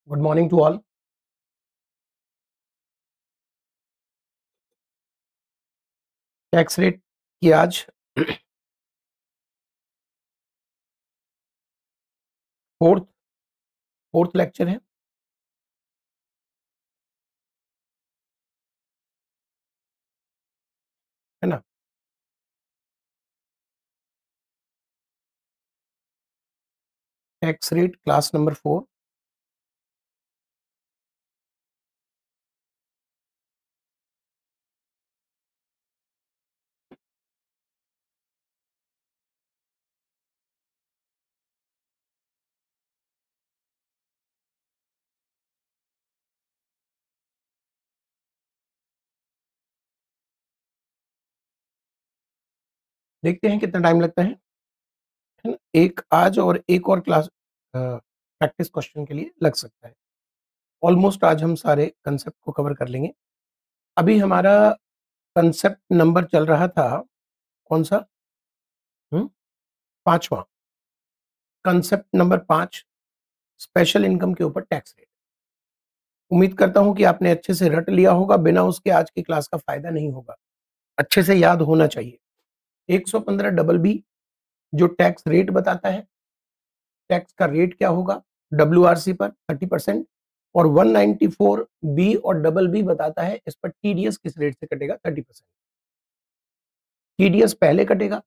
Good morning to all. Tax rate की आज fourth fourth lecture है ना। Tax rate class number 4। देखते हैं कितना टाइम लगता है ना। एक आज और एक और क्लास प्रैक्टिस क्वेश्चन के लिए लग सकता है। ऑलमोस्ट आज हम सारे कंसेप्ट को कवर कर लेंगे। अभी हमारा कंसेप्ट नंबर चल रहा था कौन सा? पांचवा। कंसेप्ट नंबर 5, स्पेशल इनकम के ऊपर टैक्स रेट। उम्मीद करता हूं कि आपने अच्छे से रट लिया होगा, बिना उसके आज की क्लास का फायदा नहीं होगा। अच्छे से याद होना चाहिए। 115 डबल बी जो टैक्स रेट बताता है, टैक्स का रेट क्या होगा डब्ल्यूआरसी पर 30%, और 194 बी और डबल बी बताता है इस पर टीडीएस किस रेट से कटेगा 30%। टीडीएस पहले कटेगा,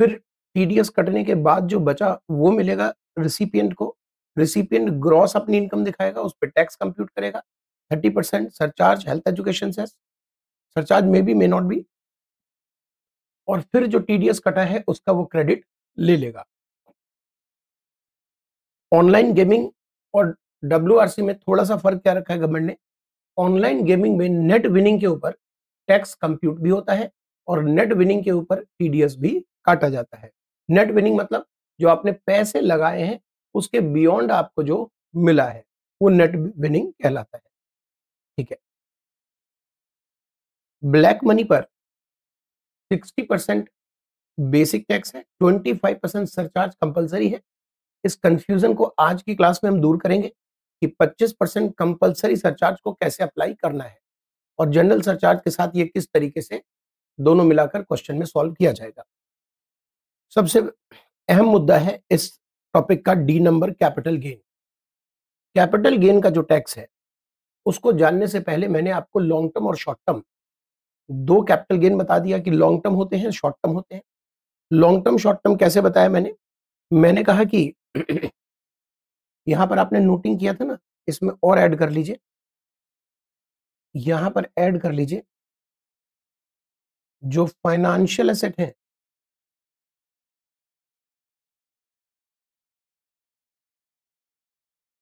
फिर टीडीएस कटने के बाद जो बचा वो मिलेगा रिसिपिएंट को। रिसिपिएंट ग्रॉस अपनी इनकम दिखाएगा, उस पर टैक्स कंप्यूट करेगा। 30% surcharge, health education cess, surcharge में भी मे नॉट बी, और फिर जो टीडीएस कटा है उसका वो क्रेडिट ले लेगा। ऑनलाइन गेमिंग और डब्ल्यूआरसी में थोड़ा सा फर्क क्या रखा है गवर्नमेंट ने। ऑनलाइन गेमिंग में नेट विनिंग के ऊपर टैक्स कंप्यूट भी होता है और नेट विनिंग के ऊपर टीडीएस भी काटा जाता है। नेट विनिंग मतलब जो आपने पैसे लगाए हैं उसके बियॉन्ड आपको जो मिला है वो नेट विनिंग कहलाता है। ठीक है। ब्लैक मनी पर 60% बेसिक टैक्स है, 25% सरचार्ज कंपलसरी है। इस कंफ्यूजन को आज की क्लास में हम दूर करेंगे कि 25% कंपलसरी सरचार्ज को कैसे अप्लाई करना है और जनरल सरचार्ज के साथ ये किस तरीके से दोनों मिलाकर क्वेश्चन में सॉल्व किया जाएगा। सबसे अहम मुद्दा है इस टॉपिक का D number, capital gain. Capital gain का जो टैक्स है उसको जानने से पहले मैंने आपको लॉन्ग टर्म और शॉर्ट टर्म दो कैपिटल गेन बता दिया कि लॉन्ग टर्म होते हैं, शॉर्ट टर्म होते हैं। लॉन्ग टर्म शॉर्ट टर्म कैसे बताया मैंने कहा कि यहां पर आपने नोटिंग किया था ना, इसमें और ऐड कर लीजिए, यहां पर ऐड कर लीजिए जो फाइनेंशियल एसेट है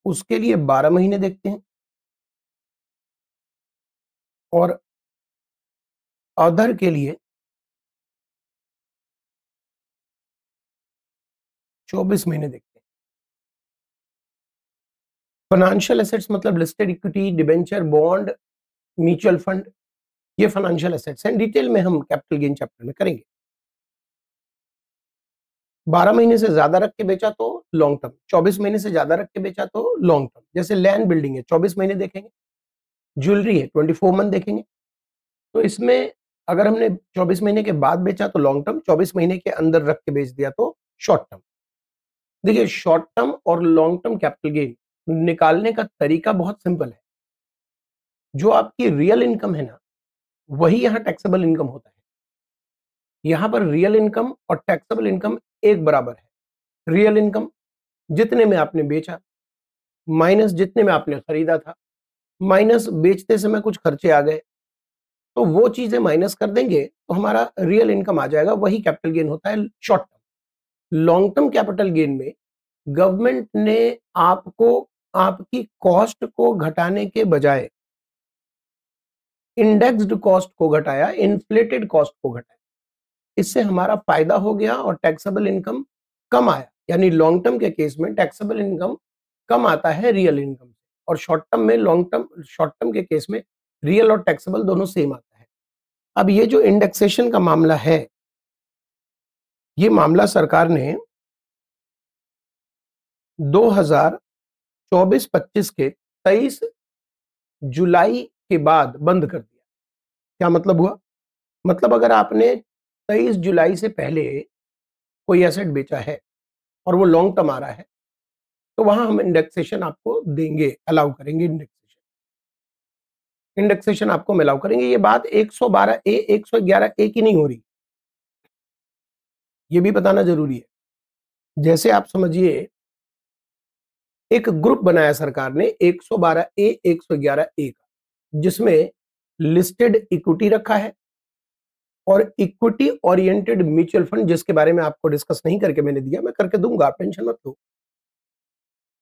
उसके लिए 12 महीने देखते हैं और अदर के लिए 24 महीने देखते हैं। फाइनेंशियल एसेट्स मतलब listed equity, debenture, bond, mutual fund, ये फाइनेंशियल एसेट्स हैं। डिटेल में हम कैपिटल गेन चैप्टर में करेंगे। 12 महीने से ज्यादा रख के बेचा तो लॉन्ग टर्म, 24 महीने से ज्यादा रख के बेचा तो लॉन्ग टर्म। जैसे लैंड बिल्डिंग है 24 महीने देखेंगे, ज्वेलरी है 24 मंथ देखेंगे। तो इसमें अगर हमने 24 महीने के बाद बेचा तो लॉन्ग टर्म, 24 महीने के अंदर रख के बेच दिया तो शॉर्ट टर्म। देखिए शॉर्ट टर्म और लॉन्ग टर्म कैपिटल गेन निकालने का तरीका बहुत सिंपल है। जो आपकी रियल इनकम है ना वही यहाँ टैक्सेबल इनकम होता है। यहाँ पर रियल इनकम और टैक्सेबल इनकम एक बराबर है। रियल इनकम जितने में आपने बेचा माइनस जितने में आपने खरीदा था, माइनस बेचते समय कुछ खर्चे आ गए तो वो चीजें माइनस कर देंगे तो हमारा रियल इनकम आ जाएगा, वही कैपिटल गेन होता है short term. Long term capital gain में गवर्नमेंट ने आपको आपकी कॉस्ट को घटाने के बजाय इंडेक्स्ड कॉस्ट को घटाया, इन्फ्लेटेड कॉस्ट को घटाया। इससे हमारा फायदा हो गया और टैक्सेबल इनकम कम आया। यानी लॉन्ग टर्म के केस में टैक्सेबल इनकम कम आता है रियल इनकम से, और शॉर्ट टर्म में शॉर्ट टर्म के केस में रियल और टैक्सेबल दोनों सेम आता है। अब ये जो इंडेक्सेशन का मामला है, ये मामला सरकार ने 24-25 के 23 जुलाई के बाद बंद कर दिया। क्या मतलब हुआ? मतलब अगर आपने 23 जुलाई से पहले कोई एसेट बेचा है और वो लॉन्ग टर्म आ रहा है, तो वहां हम इंडेक्सेशन आपको देंगे, अलाउ करेंगे इंडेक्सेशन आपको अलाउ करेंगे। ये बात 112 ए 111 ए की नहीं हो रही, ये भी बताना जरूरी है। जैसे आप समझिए एक ग्रुप बनाया सरकार ने 112 ए 111 ए का, जिसमें लिस्टेड इक्विटी रखा है और इक्विटी ओरिएंटेड म्यूचुअल फंड, जिसके बारे में आपको डिस्कस नहीं करके मैंने दिया, मैं करके दूंगा, आप टेंशन मत लो।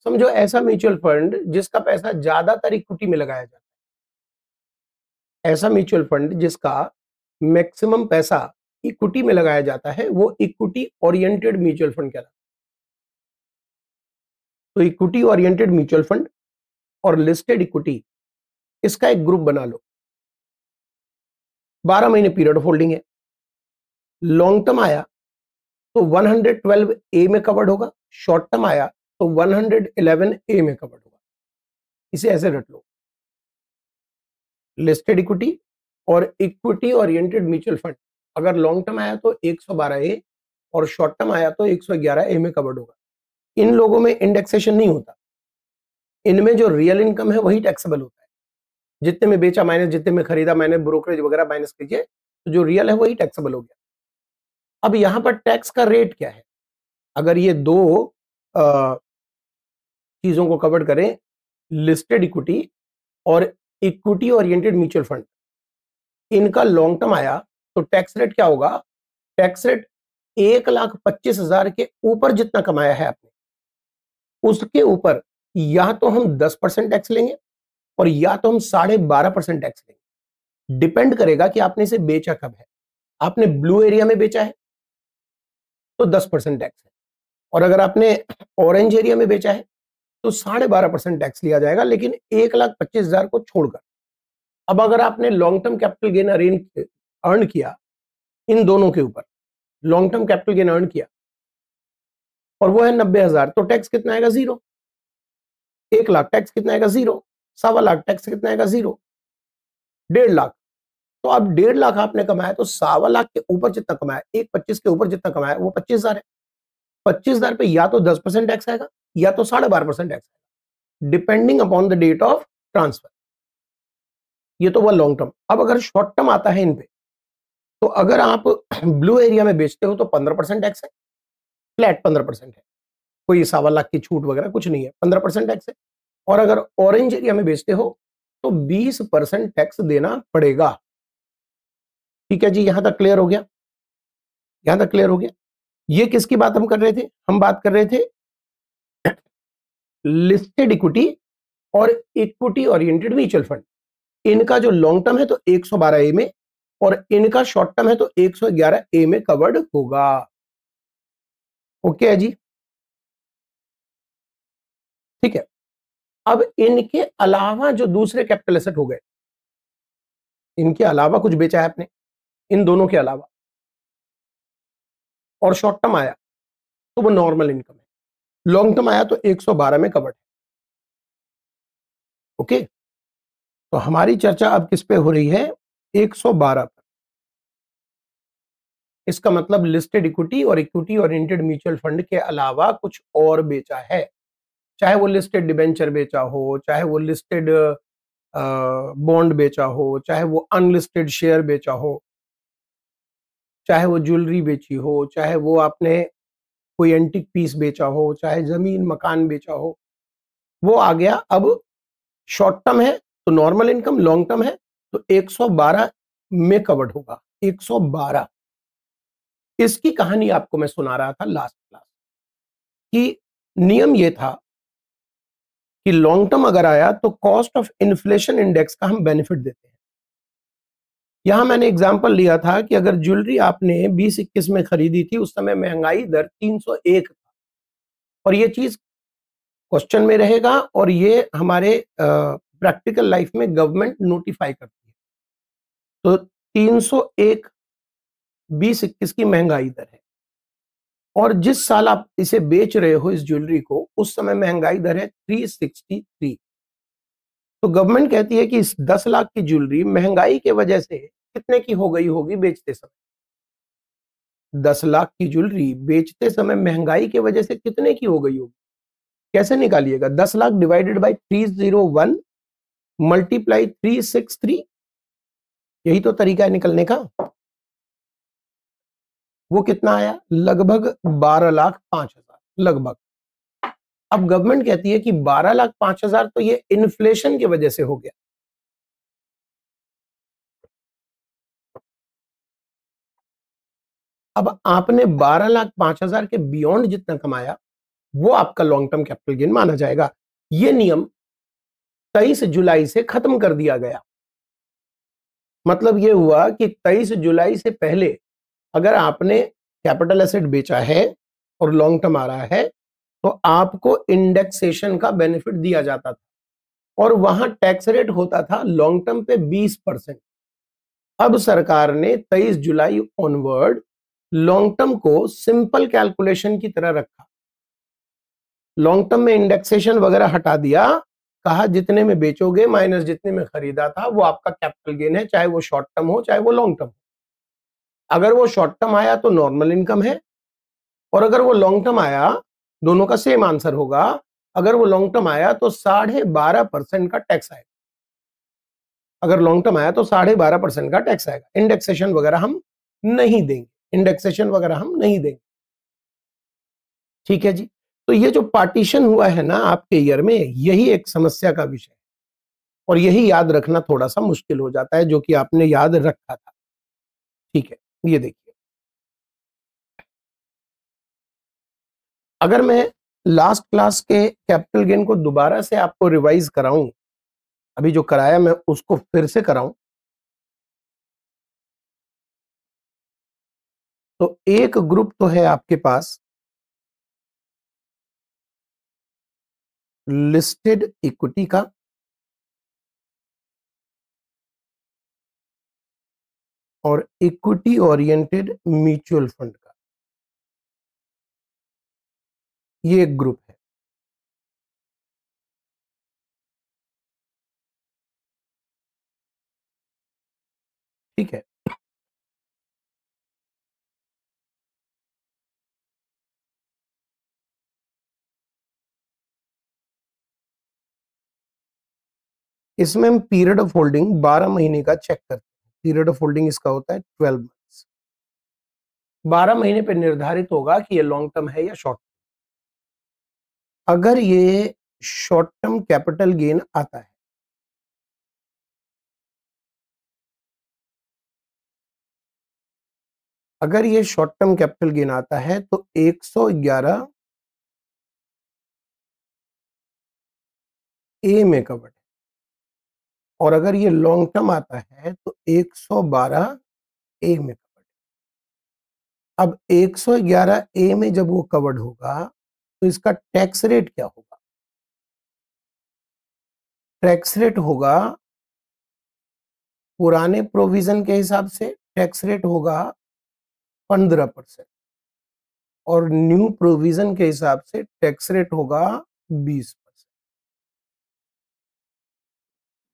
समझो ऐसा म्यूचुअल फंड जिसका पैसा ज्यादातर इक्विटी में लगाया जाता है, ऐसा म्यूचुअल फंड जिसका मैक्सिमम पैसा इक्विटी में लगाया जाता है, वो इक्विटी ओरिएंटेड म्यूचुअल फंड कहलाता है। तो इक्विटी ओरिएंटेड म्यूचुअल फंड और लिस्टेड इक्विटी, इसका एक ग्रुप बना लो। 12 महीने पीरियड ऑफ होल्डिंग है। लॉन्ग टर्म आया तो 112 ए में कवर्ड होगा, शॉर्ट टर्म आया तो 111 ए में कवर्ड होगा। इसे ऐसे रट लो, लिस्टेड इक्विटी और इक्विटी ओरिएंटेड म्यूचुअल फंड अगर लॉन्ग टर्म आया तो 112 ए और शॉर्ट टर्म आया तो 111 ए में कवर्ड होगा। इन लोगों में इंडेक्सेशन नहीं होता, इनमें जो रियल इनकम है वही टैक्सेबल होता है। जितने में बेचा माइनस जितने में खरीदा मैंने, ब्रोकरेज वगैरह माइनस कीजिए, तो जो रियल है वही टैक्सेबल हो गया। अब यहां पर टैक्स का रेट क्या है? अगर ये दो चीजों को कवर करें, लिस्टेड इक्विटी और इक्विटी ओरिएंटेड म्यूचुअल फंड, इनका लॉन्ग टर्म आया तो टैक्स रेट क्या होगा? टैक्स रेट 1,25,000 के ऊपर जितना कमाया है आपने, उसके ऊपर या तो हम 10% टैक्स लेंगे और या तो हम 12.5% टैक्स लेंगे। डिपेंड करेगा कि आपने इसे बेचा कब है। आपने ब्लू एरिया में बेचा है तो 10% टैक्स है, और अगर आपने ऑरेंज एरिया में बेचा है तो 12.5% टैक्स लिया जाएगा, लेकिन 1,25,000 को छोड़कर। अब अगर आपने long term capital gain earn किया इन दोनों के ऊपर, long term capital gain earn किया और वो है 90,000, तो टैक्स कितना आएगा? 0। 1,00,000 टैक्स कितना आएगा? 0। 1,25,000 टैक्स कितना आएगा? 0। 1,50,000, तो अब 1,50,000 आपने कमाया तो 1,25,000 के ऊपर जितना कमाया, 1,25 के ऊपर जितना कमाया वो 25,000 है। 25,000 पे या तो 10% टैक्स आएगा या तो 12.5% टैक्स आएगा, depending upon the date of transfer. ये तो हुआ लॉन्ग टर्म। अब अगर शॉर्ट टर्म आता है इन पे, तो अगर आप ब्लू एरिया में बेचते हो तो 15% टैक्स है, फ्लैट 15% है, कोई 1,25,000 की छूट वगैरह कुछ नहीं है, 15% टैक्स है। और अगर ऑरेंज एरिया में बेचते हो तो 20% टैक्स देना पड़ेगा। ठीक है जी, यहां तक क्लियर हो गया? यहां तक क्लियर हो गया? ये किसकी बात हम कर रहे थे? हम बात कर रहे थे लिस्टेड इक्विटी और इक्विटी ओरिएंटेड म्यूचुअल फंड। इनका जो लॉन्ग टर्म है तो 112 ए में और इनका शॉर्ट टर्म है तो 111 ए में कवर्ड होगा। ओके है जी, ठीक है। अब इनके अलावा जो दूसरे कैपिटल एसेट हो गए, इनके अलावा कुछ बेचा है आपने, इन दोनों के अलावा, और शॉर्ट टर्म आया तो वो नॉर्मल इनकम है, लॉन्ग टर्म आया तो 112 में कवर्ड है। ओके, तो हमारी चर्चा अब किस पे हो रही है? 112 पर। इसका मतलब लिस्टेड इक्विटी और इक्विटी ओरिएंटेड म्यूचुअल फंड के अलावा कुछ और बेचा है, चाहे वो लिस्टेड डिबेंचर बेचा हो, चाहे वो लिस्टेड बॉन्ड बेचा हो, चाहे वो अनलिस्टेड शेयर बेचा हो, चाहे वो ज्वेलरी बेची हो, चाहे वो आपने कोई एंटिक पीस बेचा हो, चाहे जमीन मकान बेचा हो, वो आ गया। अब शॉर्ट टर्म है तो नॉर्मल इनकम, लॉन्ग टर्म है तो 112 में कवर्ड होगा। 112। इसकी कहानी आपको मैं सुना रहा था लास्ट क्लास कि नियम ये था कि लॉन्ग टर्म अगर आया तो कॉस्ट ऑफ इन्फ्लेशन इंडेक्स का हम बेनिफिट देते हैं। यहां मैंने एग्जांपल लिया था कि अगर ज्वेलरी आपने 2021 में खरीदी थी, उस समय महंगाई दर 301 था, और ये चीज क्वेश्चन में रहेगा और ये हमारे प्रैक्टिकल लाइफ में गवर्नमेंट नोटिफाई करती है। तो 301 2021 की महंगाई दर है और जिस साल आप इसे बेच रहे हो इस ज्वेलरी को, उस समय महंगाई दर है 363। तो गवर्नमेंट कहती है कि इस 10 लाख की ज्वेलरी महंगाई के वजह से कितने की हो गई होगी बेचते समय? 10 लाख की ज्वेलरी बेचते समय महंगाई की वजह से कितने की हो गई होगी? कैसे निकालिएगा? 10 लाख डिवाइडेड बाय 301 मल्टीप्लाई 363, यही तो तरीका है निकलने का। वो कितना आया? लगभग 12,05,000 लगभग। अब गवर्नमेंट कहती है कि 12,05,000 तो ये इन्फ्लेशन की वजह से हो गया। अब आपने 12,05,000 के बियॉन्ड जितना कमाया वो आपका लॉन्ग टर्म कैपिटल गेन माना जाएगा। ये नियम 23 जुलाई से खत्म कर दिया गया। मतलब ये हुआ कि 23 जुलाई से पहले अगर आपने कैपिटल एसेट बेचा है और लॉन्ग टर्म आ रहा है तो आपको इंडेक्सेशन का बेनिफिट दिया जाता था और वहां टैक्स रेट होता था लॉन्ग टर्म पे 20%। अब सरकार ने 23 जुलाई ऑनवर्ड लॉन्ग टर्म को सिंपल कैलकुलेशन की तरह रखा। लॉन्ग टर्म में इंडेक्सेशन वगैरह हटा दिया, कहा जितने में बेचोगे माइनस जितने में खरीदा था वो आपका कैपिटल गेन है, चाहे वो शॉर्ट टर्म हो चाहे वो लॉन्ग टर्म। अगर वो शॉर्ट टर्म आया तो नॉर्मल इनकम है, और अगर वो लॉन्ग टर्म आया, दोनों का सेम आंसर होगा, अगर वो लॉन्ग टर्म आया तो 12.5% का टैक्स आएगा। अगर लॉन्ग टर्म आया तो 12.5% का टैक्स आएगा। इंडेक्सेशन वगैरह हम नहीं देंगे, इंडेक्सेशन वगैरह हम नहीं देंगे। ठीक है जी। तो ये जो पार्टीशन हुआ है ना आपके ईयर में, यही एक समस्या का विषय है और यही याद रखना थोड़ा सा मुश्किल हो जाता है, जो कि आपने याद रखा था। ठीक है, ये देखिए, अगर मैं लास्ट क्लास के कैपिटल गेन को दोबारा से आपको रिवाइज कराऊं, अभी जो कराया मैं उसको फिर से कराऊं, तो एक ग्रुप तो है आपके पास लिस्टेड इक्विटी का, और इक्विटी ओरिएंटेड म्यूचुअल फंड का, ये एक ग्रुप है। ठीक है, इसमें हम पीरियड ऑफ होल्डिंग 12 महीने का चेक करते हैं। पीरियड ऑफ होल्डिंग इसका होता है 12 मंथ्स। 12 महीने पे निर्धारित होगा कि ये लॉन्ग टर्म है या शॉर्ट। अगर ये शॉर्ट टर्म कैपिटल गेन आता है, अगर ये शॉर्ट टर्म कैपिटल गेन आता है तो 111 ए में कवर्ड है, और अगर ये लॉन्ग टर्म आता है तो 112 ए में कवर्ड है। अब 111 ए में जब वो कवर्ड होगा तो इसका टैक्स रेट क्या होगा? टैक्स रेट होगा पुराने प्रोविजन के हिसाब से, टैक्स रेट होगा 15%, और न्यू प्रोविजन के हिसाब से टैक्स रेट होगा 20%।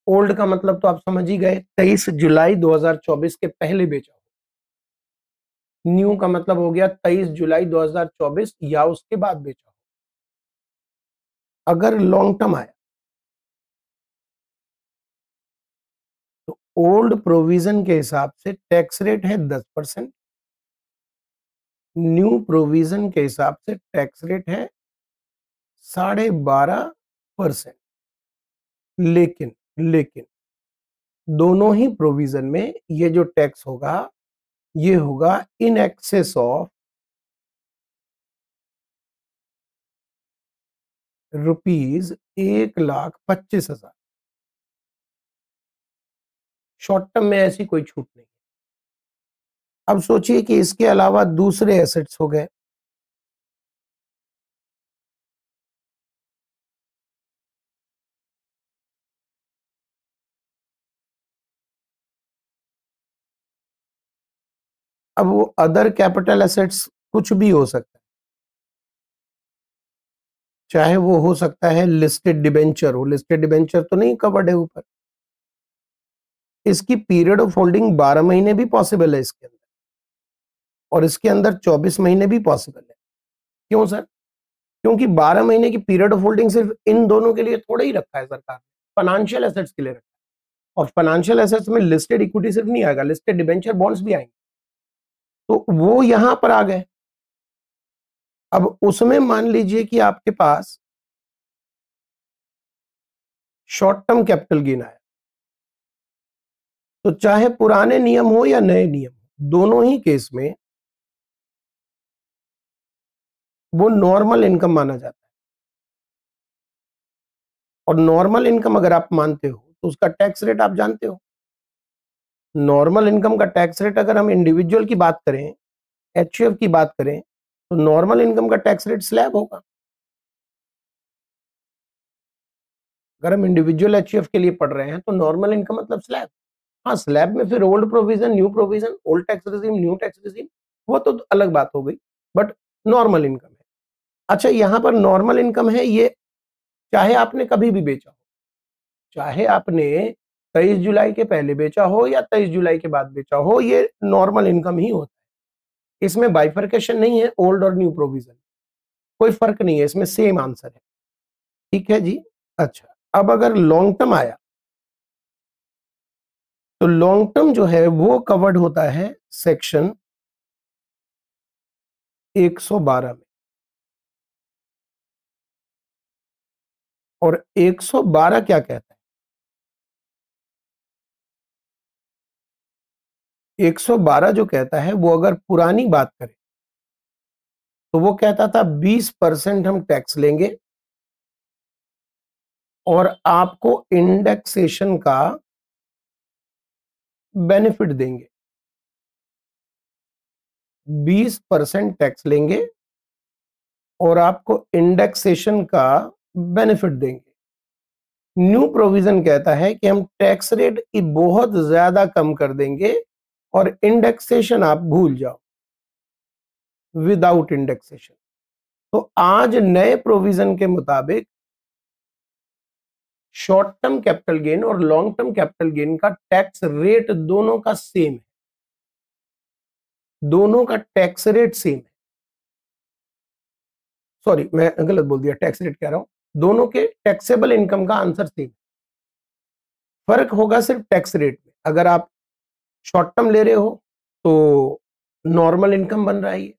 ओल्ड का मतलब तो आप समझ ही गए, 23 जुलाई 2024 के पहले बेचा हो। न्यू का मतलब हो गया 23 जुलाई 2024 या उसके बाद बेचा हो। अगर लॉन्ग टर्म आया तो ओल्ड प्रोविजन के हिसाब से टैक्स रेट है 10%, न्यू प्रोविजन के हिसाब से टैक्स रेट है 12.5%। लेकिन लेकिन दोनों ही प्रोविजन में ये जो टैक्स होगा ये होगा in excess of ₹1,25,000। Short term में ऐसी कोई छूट नहीं। अब सोचिए कि इसके अलावा दूसरे एसेट्स हो गए। अब वो अदर कैपिटल एसेट्स कुछ भी हो सकता है। चाहे वो हो सकता है लिस्टेड डिबेंचर हो, लिस्टेड डिबेंचर तो नहीं कवर्ड है ऊपर। इसकी पीरियड ऑफ होल्डिंग 12 महीने भी पॉसिबल है इसके अंदर, और इसके अंदर 24 महीने भी पॉसिबल है। क्यों सर? क्योंकि 12 महीने की पीरियड ऑफ होल्डिंग सिर्फ इन दोनों के लिए थोड़ा ही रखा है सरकार ने, फाइनेंशियल एसेट्स के लिए रखा है। और फाइनेंशियल एसेट्स में लिस्टेड इक्विटी सिर्फ नहीं आएगा, लिस्टेड डिबेंचर बॉन्ड्स भी आएंगे, तो वो यहां पर आ गए। अब उसमें मान लीजिए कि आपके पास शॉर्ट टर्म कैपिटल गेन आया, तो चाहे पुराने नियम हो या नए नियम, दोनों ही केस में वो नॉर्मल इनकम माना जाता है। और नॉर्मल इनकम अगर आप मानते हो तो उसका टैक्स रेट आप जानते हो। नॉर्मल इनकम का टैक्स रेट अगर हम इंडिविजुअल की बात करें, एचयूएफ की बात करें, तो नॉर्मल इनकम का टैक्स रेट स्लैब होगा। अगर हम इंडिविजुअल एचयूएफ के लिए पढ़ रहे हैं तो नॉर्मल इनकम मतलब स्लैब। हाँ, स्लैब में फिर old provision, new provision, old tax regime, new tax regime, वो तो अलग बात हो गई, बट नॉर्मल इनकम है। अच्छा, यहां पर नॉर्मल इनकम है, ये चाहे आपने कभी भी बेचा हो, चाहे आपने 23 जुलाई के पहले बेचा हो या 23 जुलाई के बाद बेचा हो, ये नॉर्मल इनकम ही होता है। इसमें बाइफर्केशन नहीं है ओल्ड और न्यू प्रोविजन, कोई फर्क नहीं है, इसमें सेम आंसर है। ठीक है जी। अच्छा, अब अगर लॉन्ग टर्म आया, तो लॉन्ग टर्म जो है वो कवर्ड होता है सेक्शन 112 में। और 112 क्या कहता है? 112 जो कहता है, वो अगर पुरानी बात करें तो वो कहता था 20% हम टैक्स लेंगे और आपको इंडेक्सेशन का बेनिफिट देंगे। 20% टैक्स लेंगे और आपको इंडेक्सेशन का बेनिफिट देंगे। न्यू प्रोविजन कहता है कि हम टैक्स रेट की बहुत ज्यादा कम कर देंगे और इंडेक्सेशन आप भूल जाओ, विदाउट इंडेक्सेशन। तो आज नए प्रोविजन के मुताबिक शॉर्ट टर्म कैपिटल गेन और लॉन्ग टर्म कैपिटल गेन का टैक्स रेट दोनों का सेम है, दोनों का टैक्स रेट सेम है। सॉरी, मैं गलत बोल दिया, टैक्स रेट कह रहा हूं, दोनों के टैक्सेबल इनकम का आंसर सेम। फर्क होगा सिर्फ टैक्स रेट में। अगर आप शॉर्ट टर्म ले रहे हो तो नॉर्मल इनकम बन रहा है, ये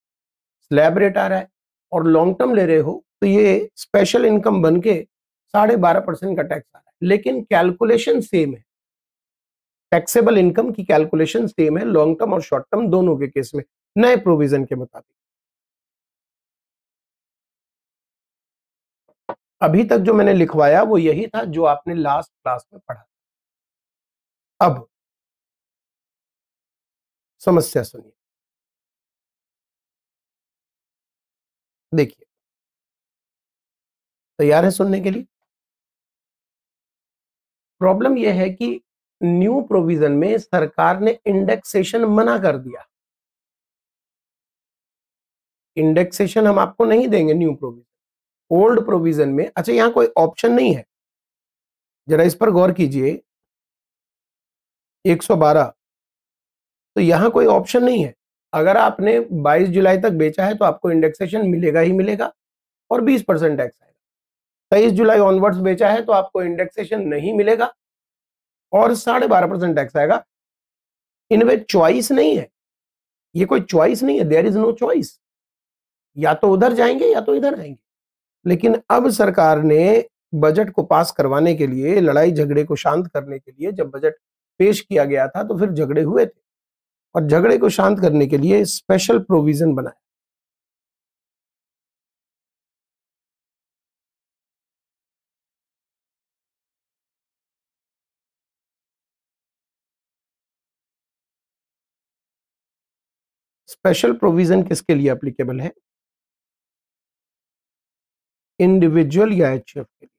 स्लैब रेट आ रहा है, और लॉन्ग टर्म ले रहे हो तो ये स्पेशल इनकम बन के 12.5% का टैक्स आ रहा है, लेकिन कैलकुलेशन सेम है। टैक्सेबल इनकम की कैलकुलेशन सेम है लॉन्ग टर्म और शॉर्ट टर्म दोनों के केस में, नए प्रोविजन के मुताबिक। अभी तक जो मैंने लिखवाया वो यही था जो आपने लास्ट क्लास में पढ़ा। अब समस्या सुनिए, देखिए, तैयार है सुनने के लिए? प्रॉब्लम यह है कि न्यू प्रोविजन में सरकार ने इंडेक्सेशन मना कर दिया। इंडेक्सेशन हम आपको नहीं देंगे न्यू प्रोविजन। ओल्ड प्रोविजन में, अच्छा यहां कोई ऑप्शन नहीं है, जरा इस पर गौर कीजिए। 112, तो यहां कोई ऑप्शन नहीं है। अगर आपने 22 जुलाई तक बेचा है तो आपको इंडेक्सेशन मिलेगा ही मिलेगा और 20% टैक्स आएगा। 23 जुलाई ऑनवर्ड्स बेचा है तो आपको इंडेक्सेशन नहीं मिलेगा और 12.5% टैक्स आएगा। इनमें चॉइस नहीं है, ये कोई चॉइस नहीं है, देयर इज नो चॉइस। या तो उधर जाएंगे या तो इधर आएंगे। लेकिन अब सरकार ने बजट को पास करवाने के लिए, लड़ाई झगड़े को शांत करने के लिए, जब बजट पेश किया गया था तो फिर झगड़े हुए थे, और झगड़े को शांत करने के लिए स्पेशल प्रोविजन बनाया। स्पेशल प्रोविजन किसके लिए एप्लीकेबल है? इंडिविजुअल या एचयूएफ के लिए।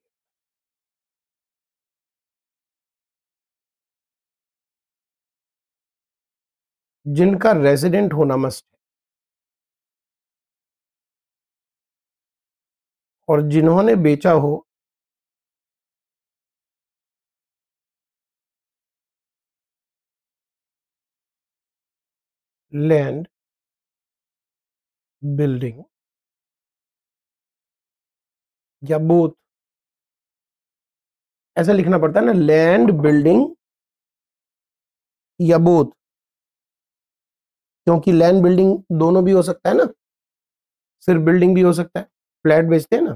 जिनका रेजिडेंट होना मस्ट है। और जिन्होंने बेचा हो लैंड, बिल्डिंग या बोथ, ऐसा लिखना पड़ता है ना, लैंड, बिल्डिंग या बोथ, क्योंकि लैंड बिल्डिंग दोनों भी हो सकता है ना, सिर्फ बिल्डिंग भी हो सकता है, फ्लैट बेचते हैं ना।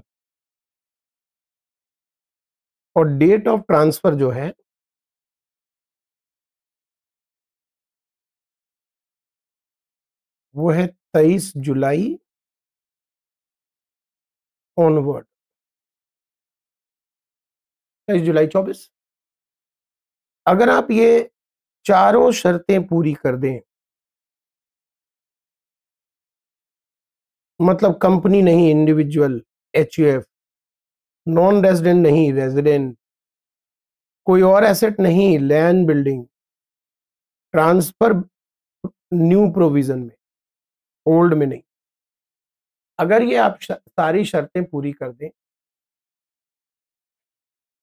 और डेट ऑफ ट्रांसफर जो है वो है 23 जुलाई ऑनवर्ड, 23 जुलाई 24। अगर आप ये चारों शर्तें पूरी कर दें, मतलब कंपनी नहीं इंडिविजुअल, एचयूएफ, नॉन रेजिडेंट नहीं रेजिडेंट, कोई और एसेट नहीं land building, transfer new provision में, ओल्ड में नहीं, अगर ये आप सारी शर्तें पूरी कर दें,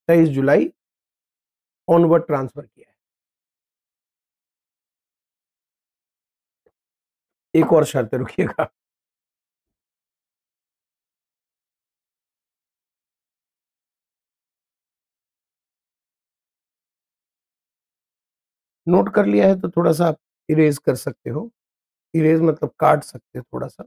23 जुलाई ऑनवर्ड ट्रांसफर किया है। एक और शर्त रुकिएगा, नोट कर लिया है तो थोड़ा सा आप इरेज कर सकते हो, इरेज मतलब काट सकते हो थोड़ा सा।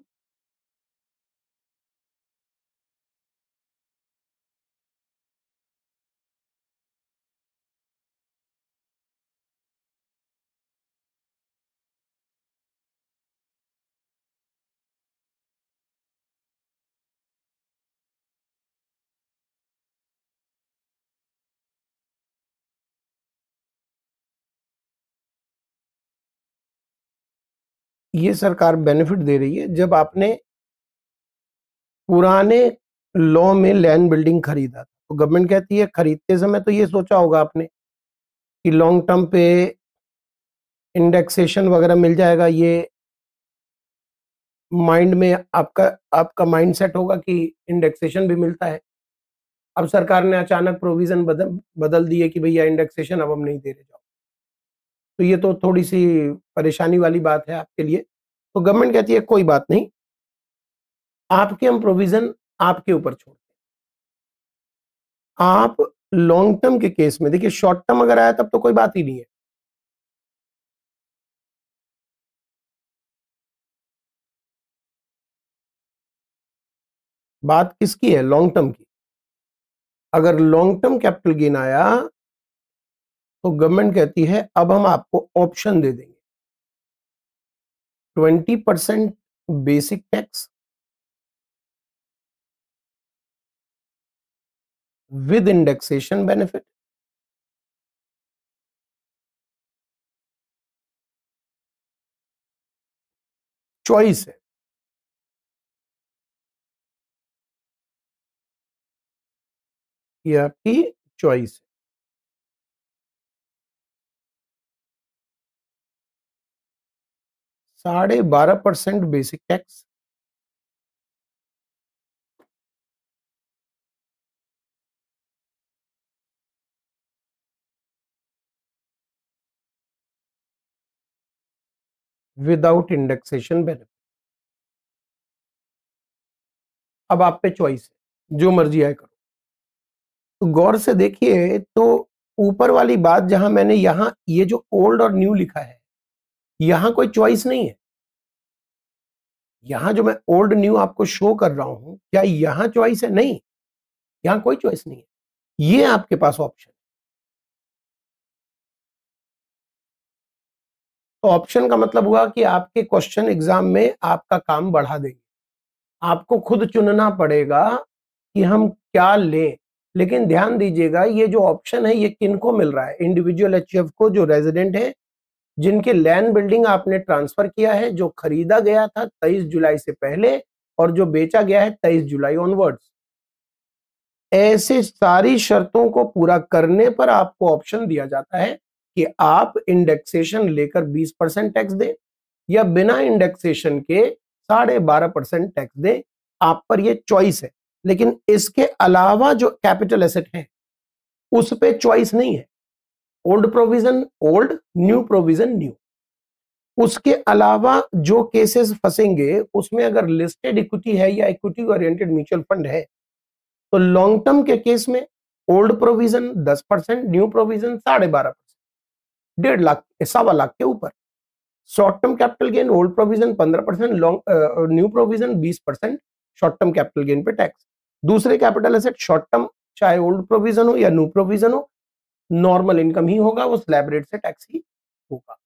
ये सरकार बेनिफिट दे रही है, जब आपने पुराने लॉ में लैंड बिल्डिंग खरीदा तो गवर्नमेंट कहती है खरीदते समय तो ये सोचा होगा आपने कि लॉन्ग टर्म पे इंडेक्सेशन वगैरह मिल जाएगा, ये माइंड में आपका आपका माइंड सेट होगा कि इंडेक्सेशन भी मिलता है। अब सरकार ने अचानक प्रोविजन बदल बदल दी है कि भैया इंडेक्सेशन अब हम नहीं दे रहे, जाओ, तो ये तो थोड़ी सी परेशानी वाली बात है आपके लिए। तो गवर्नमेंट कहती है कोई बात नहीं, आपके हम प्रोविजन आपके ऊपर छोड़, आप लॉन्ग टर्म के केस में देखिए, शॉर्ट टर्म अगर आया तब तो कोई बात ही नहीं है। बात किसकी है? लॉन्ग टर्म की। अगर लॉन्ग टर्म कैपिटल गेन आया तो गवर्नमेंट कहती है अब हम आपको ऑप्शन दे देंगे, 20% basic tax with indexation benefit, choice है, ये आपकी चॉइस है। 12.5% basic tax without indexation benefit. अब आप पे चॉइस है, जो मर्जी आए करो। तो गौर से देखिए, तो ऊपर वाली बात जहां मैंने यहां ये जो ओल्ड और न्यू लिखा है, यहां कोई चॉइस नहीं है। यहां जो मैं ओल्ड न्यू आपको शो कर रहा हूं, क्या यहां चॉइस है? नहीं, यहां कोई चॉइस नहीं है, ये आपके पास ऑप्शन। तो ऑप्शन का मतलब हुआ कि आपके क्वेश्चन एग्जाम में आपका काम बढ़ा देंगे, आपको खुद चुनना पड़ेगा कि हम क्या लें। लेकिन ध्यान दीजिएगा, ये जो ऑप्शन है ये किनको मिल रहा है? इंडिविजुअल एचयूएफ को, जो रेजिडेंट है, जिनके लैंड बिल्डिंग आपने ट्रांसफर किया है, जो खरीदा गया था 23 जुलाई से पहले और जो बेचा गया है 23 जुलाई ऑनवर्ड्स। ऐसे सारी शर्तों को पूरा करने पर आपको ऑप्शन दिया जाता है कि आप इंडेक्सेशन लेकर 20% टैक्स दें या बिना इंडेक्सेशन के 12.5% टैक्स दें। आप पर ये चॉइस है। लेकिन इसके अलावा जो कैपिटल एसेट है उस पे चॉइस नहीं है। Old provision old, new provision new. उसके अलावा जो केसेस फंसेंगे उसमें अगर लिस्टेड इक्विटी है या इक्विटी ओरिएंटेड म्यूचुअल फंड है, तो लॉन्ग टर्म के केस में old provision 10%, new provision 12.5%, 1.5 lakh 1.25 lakh के ऊपर। Short term capital gain old provision 15%, long new provision 20%, short term capital gain पे टैक्स। दूसरे कैपिटल एसेट शॉर्ट टर्म, चाहे ओल्ड प्रोविजन हो या न्यू प्रोविजन हो, नॉर्मल इनकम ही होगा, वो स्लैब रेट से टैक्स ही होगा।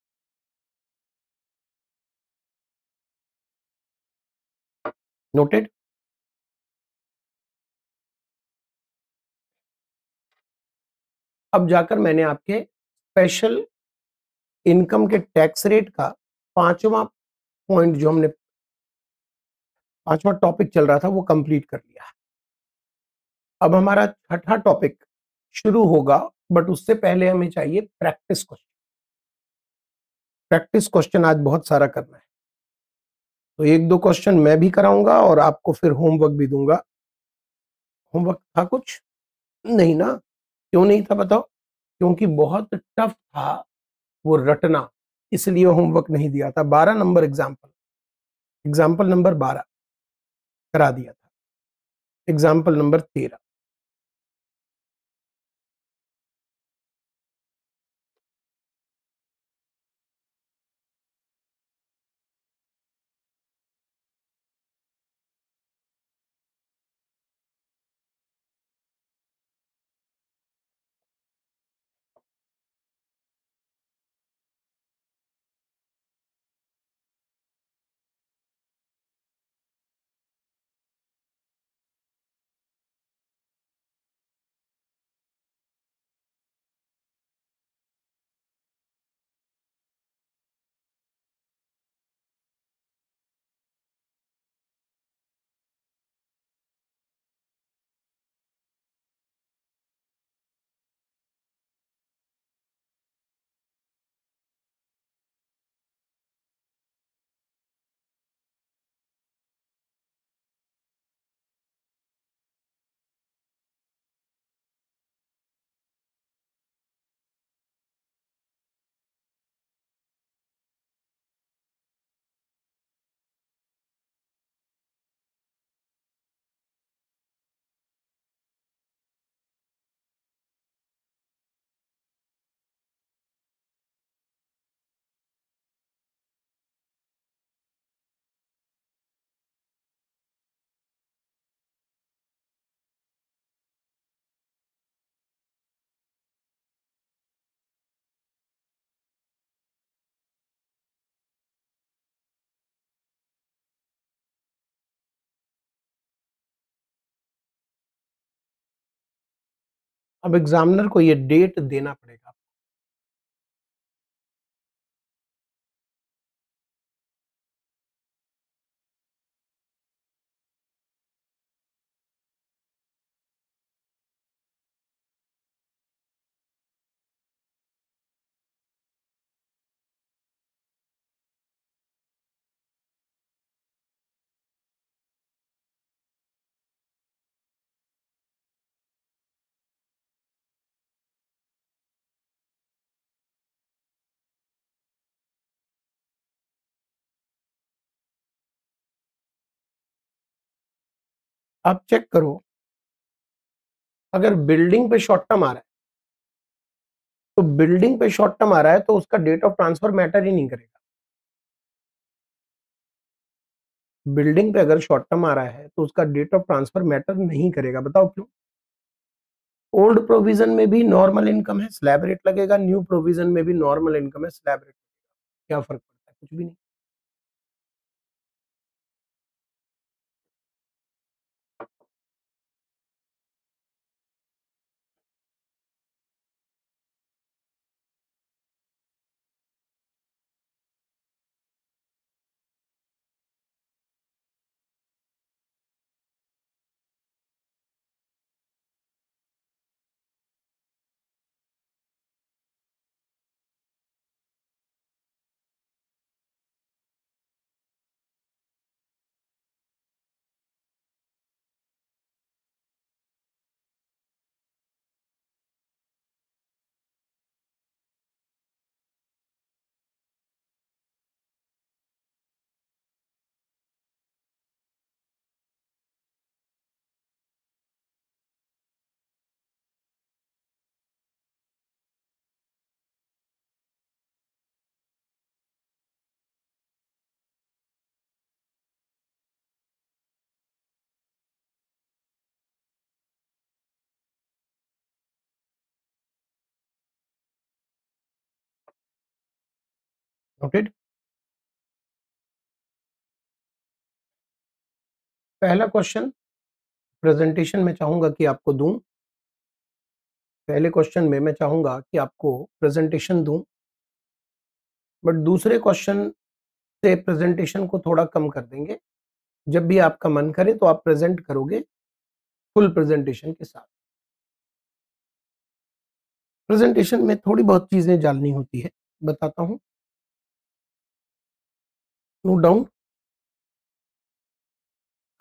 नोटेड। अब जाकर मैंने आपके स्पेशल इनकम के टैक्स रेट का पांचवा पॉइंट, जो हमने पांचवा टॉपिक चल रहा था, वो कंप्लीट कर लिया। अब हमारा छठा टॉपिक शुरू होगा, बट उससे पहले हमें चाहिए प्रैक्टिस क्वेश्चन। प्रैक्टिस क्वेश्चन आज बहुत सारा करना है, तो एक दो क्वेश्चन मैं भी कराऊंगा और आपको फिर होमवर्क भी दूंगा। होमवर्क था कुछ नहीं ना? क्यों नहीं था बताओ? क्योंकि बहुत टफ था वो रटना, इसलिए होमवर्क नहीं दिया था। 12 नंबर एग्जाम्पल, एग्जाम्पल नंबर 12 करा दिया था, एग्जाम्पल नंबर 13। अब एग्जामिनर को ये डेट देना पड़ेगा। आप चेक करो, अगर बिल्डिंग पे शॉर्ट टर्म आ रहा है, तो बिल्डिंग पे शॉर्ट टर्म आ रहा है तो उसका डेट ऑफ ट्रांसफर मैटर ही नहीं करेगा। बिल्डिंग पे अगर शॉर्ट टर्म आ रहा है तो उसका डेट ऑफ ट्रांसफर मैटर नहीं करेगा। बताओ क्यों? ओल्ड प्रोविजन में भी नॉर्मल इनकम है, स्लैब रेट लगेगा। न्यू प्रोविजन में भी नॉर्मल इनकम है, स्लैब रेट। क्या फर्क पड़ता है? कुछ भी नहीं। नोटेड। पहला क्वेश्चन प्रेजेंटेशन में चाहूंगा कि आपको दूं। पहले क्वेश्चन में मैं चाहूंगा कि आपको प्रेजेंटेशन दूं, बट दूसरे क्वेश्चन से प्रेजेंटेशन को थोड़ा कम कर देंगे। जब भी आपका मन करे तो आप प्रेजेंट करोगे फुल प्रेजेंटेशन के साथ। प्रेजेंटेशन में थोड़ी बहुत चीजें जाननी होती है, बताता हूं। नोट डाउन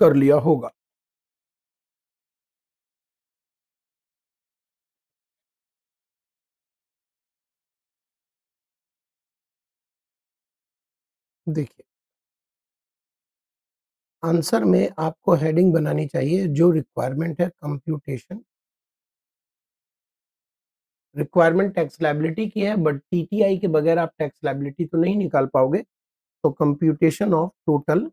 कर लिया होगा। देखिए, आंसर में आपको हेडिंग बनानी चाहिए जो रिक्वायरमेंट है कंप्यूटेशन। रिक्वायरमेंट टैक्स लायबिलिटी की है, बट टीटीआई के बगैर आप टैक्स लायबिलिटी तो नहीं निकाल पाओगे। तो computation of total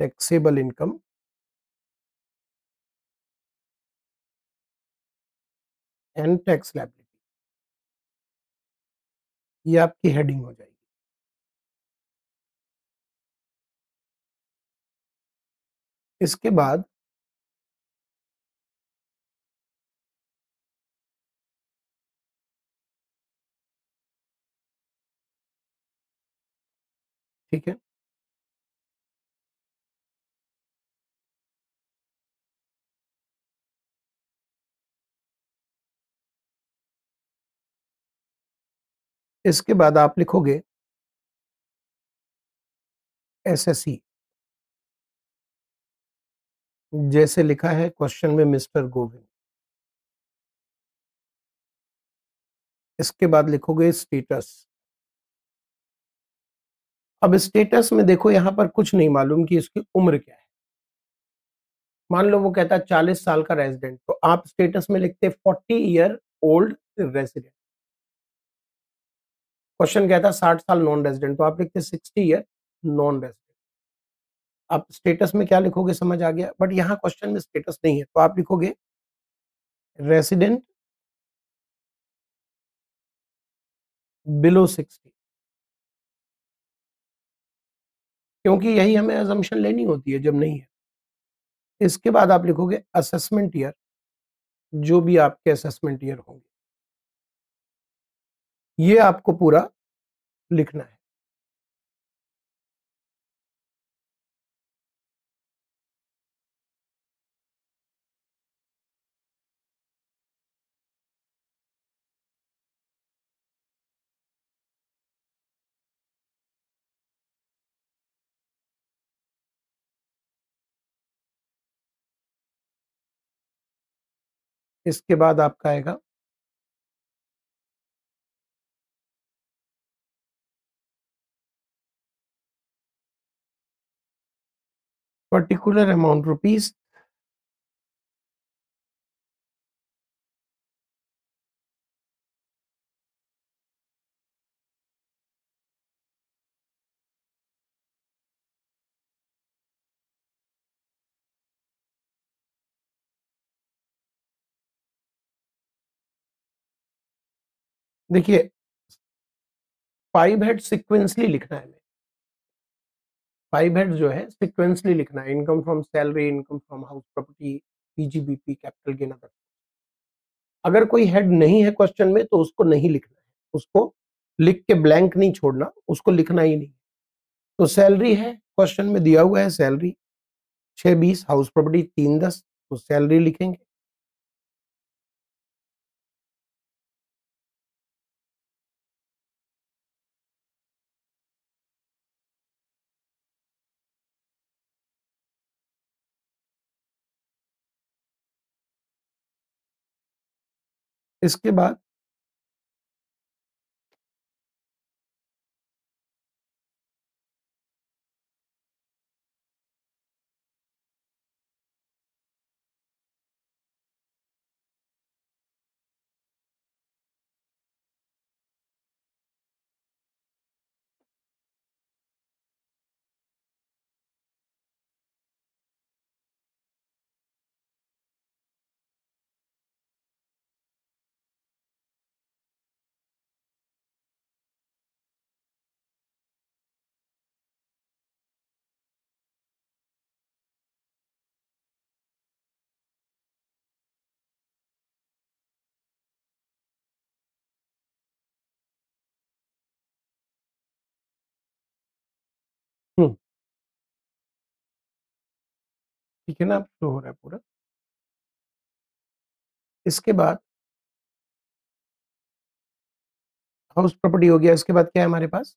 taxable income and tax liability, ये आपकी हेडिंग हो जाएगी। इसके बाद ठीक है, इसके बाद आप लिखोगे एसएससी, जैसे लिखा है क्वेश्चन में मिस्टर गोविंद। इसके बाद लिखोगे स्टेटस। अब स्टेटस में देखो, यहां पर कुछ नहीं मालूम कि इसकी उम्र क्या है। मान लो वो कहता है 40 साल का रेजिडेंट, तो आप स्टेटस में लिखते 40 ईयर ओल्ड रेजिडेंट। क्वेश्चन कहता है 60 साल नॉन रेजिडेंट, तो आप लिखते 60 ईयर नॉन रेजिडेंट। आप स्टेटस में क्या लिखोगे समझ आ गया, बट यहाँ क्वेश्चन में स्टेटस नहीं है, तो आप लिखोगे रेसिडेंट बिलो 60, क्योंकि यही हमें अजम्पशन लेनी होती है जब नहीं है। इसके बाद आप लिखोगे असेसमेंट ईयर, जो भी आपके असेसमेंट ईयर होंगे, ये आपको पूरा लिखना है। इसके बाद आपका आएगा पर्टिकुलर अमाउंट रुपीज, देखिए 5 हेड सिक्वेंसली लिखना है। 5 हेड जो है सिक्वेंसली लिखना है, income from salary, income from house property, PGBP, capital gain, other. अगर कोई हेड नहीं है क्वेश्चन में तो उसको नहीं लिखना है, उसको लिख के ब्लैंक नहीं छोड़ना, उसको लिखना ही नहीं। तो सैलरी है, क्वेश्चन में दिया हुआ है सैलरी 620, हाउस प्रॉपर्टी 310, तो सैलरी लिखेंगे। इसके बाद ठीक है ना, शो हो रहा है पूरा। इसके बाद हाउस प्रॉपर्टी हो गया, इसके बाद क्या है हमारे पास,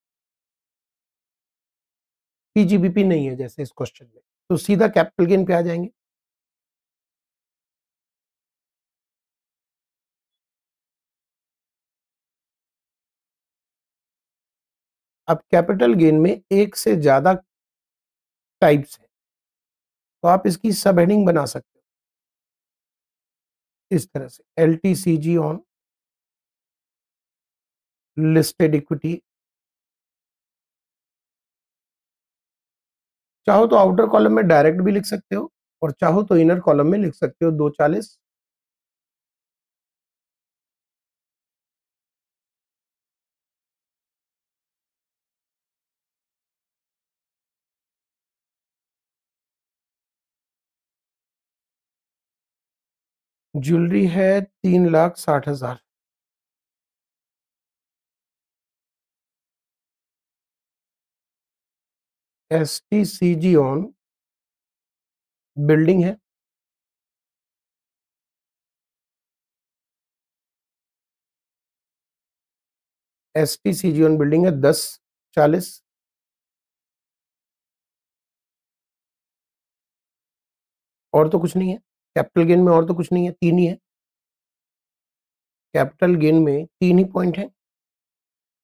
पीजीबीपी नहीं है जैसे इस क्वेश्चन में, तो सीधा कैपिटल गेन पे आ जाएंगे। अब कैपिटल गेन में एक से ज्यादा टाइप्स है, तो आप इसकी सब हेडिंग बना सकते हो इस तरह से, एलटीसीजी ऑन लिस्टेड इक्विटी। चाहो तो आउटर कॉलम में डायरेक्ट भी लिख सकते हो, और चाहो तो इनर कॉलम में लिख सकते हो 240। ज्वेलरी है 3,60,000। एसटीसीजी ऑन बिल्डिंग है, एसटीसीजी ऑन बिल्डिंग है 10,40। और तो कुछ नहीं है कैपिटल गेन में, और तो कुछ नहीं है, तीन ही है कैपिटल गेन में, तीन ही पॉइंट है।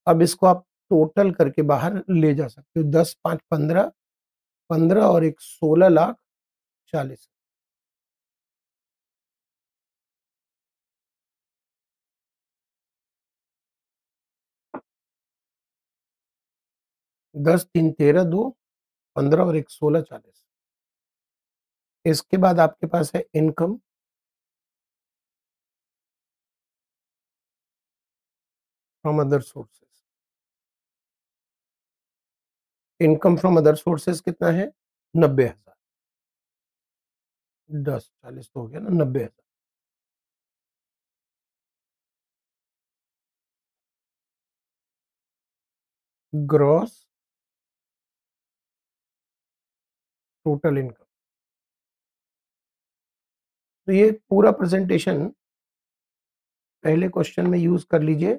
अब इसको आप टोटल करके बाहर ले जा सकते हो, 10 5 15, 15 और एक 16,40,000। 10 3 13, 2 15 और एक 16,40। इसके बाद आपके पास है income from other sources. Income from other sources कितना है, 90,000। 10 40 तो हो गया ना, 90,000। Gross total income. तो ये पूरा प्रेजेंटेशन पहले क्वेश्चन में यूज कर लीजिए,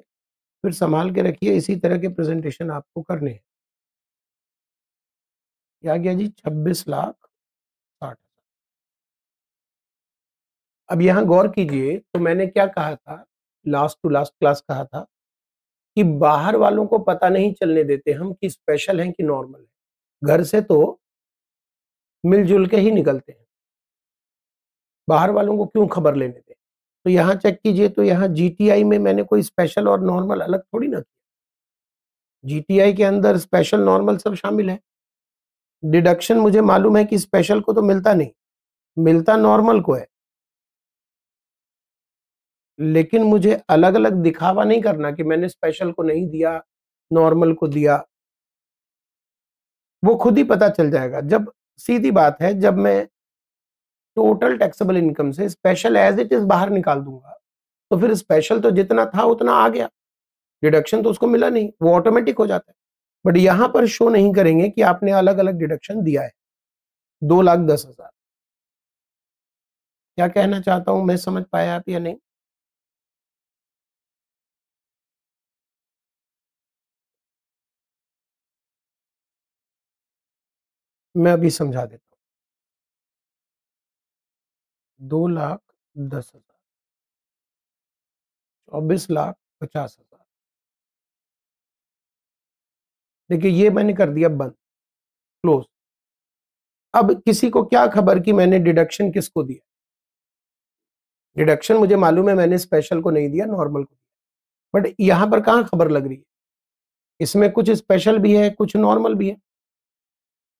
फिर संभाल के रखिए, इसी तरह के प्रेजेंटेशन आपको करने हैं। क्या गया जी, 26,60,000। अब यहाँ गौर कीजिए, तो मैंने क्या कहा था, लास्ट टू लास्ट क्लास कहा था कि बाहर वालों को पता नहीं चलने देते हम कि स्पेशल है कि नॉर्मल है। घर से तो मिलजुल के ही निकलते हैं, बाहर वालों को क्यों खबर लेने दें। तो यहाँ चेक कीजिए, तो यहाँ जीटीआई में मैंने कोई स्पेशल और नॉर्मल अलग थोड़ी ना किया, जीटीआई के अंदर स्पेशल नॉर्मल सब शामिल है। डिडक्शन मुझे मालूम है कि स्पेशल को तो मिलता नहीं, मिलता नॉर्मल को है, लेकिन मुझे अलग अलग दिखावा नहीं करना कि मैंने स्पेशल को नहीं दिया, नॉर्मल को दिया। वो खुद ही पता चल जाएगा जब, सीधी बात है, जब मैं टोटल टैक्सेबल इनकम से स्पेशल एज इट इज बाहर निकाल दूंगा, तो फिर स्पेशल तो जितना था उतना आ गया, डिडक्शन तो उसको मिला नहीं, वो ऑटोमेटिक हो जाता है। बट यहां पर शो नहीं करेंगे कि आपने अलग अलग डिडक्शन दिया है। 2,10,000, क्या कहना चाहता हूं मैं, समझ पाया आप या नहीं? मैं अभी समझा देता हूँ। 2,10,000, 24,50,000। देखिए ये मैंने कर दिया बंद, क्लोज। अब किसी को क्या खबर कि मैंने डिडक्शन किसको दिया, डिडक्शन मुझे मालूम है मैंने स्पेशल को नहीं दिया, नॉर्मल को दिया, बट यहां पर कहां खबर लग रही है, इसमें कुछ स्पेशल भी है कुछ नॉर्मल भी है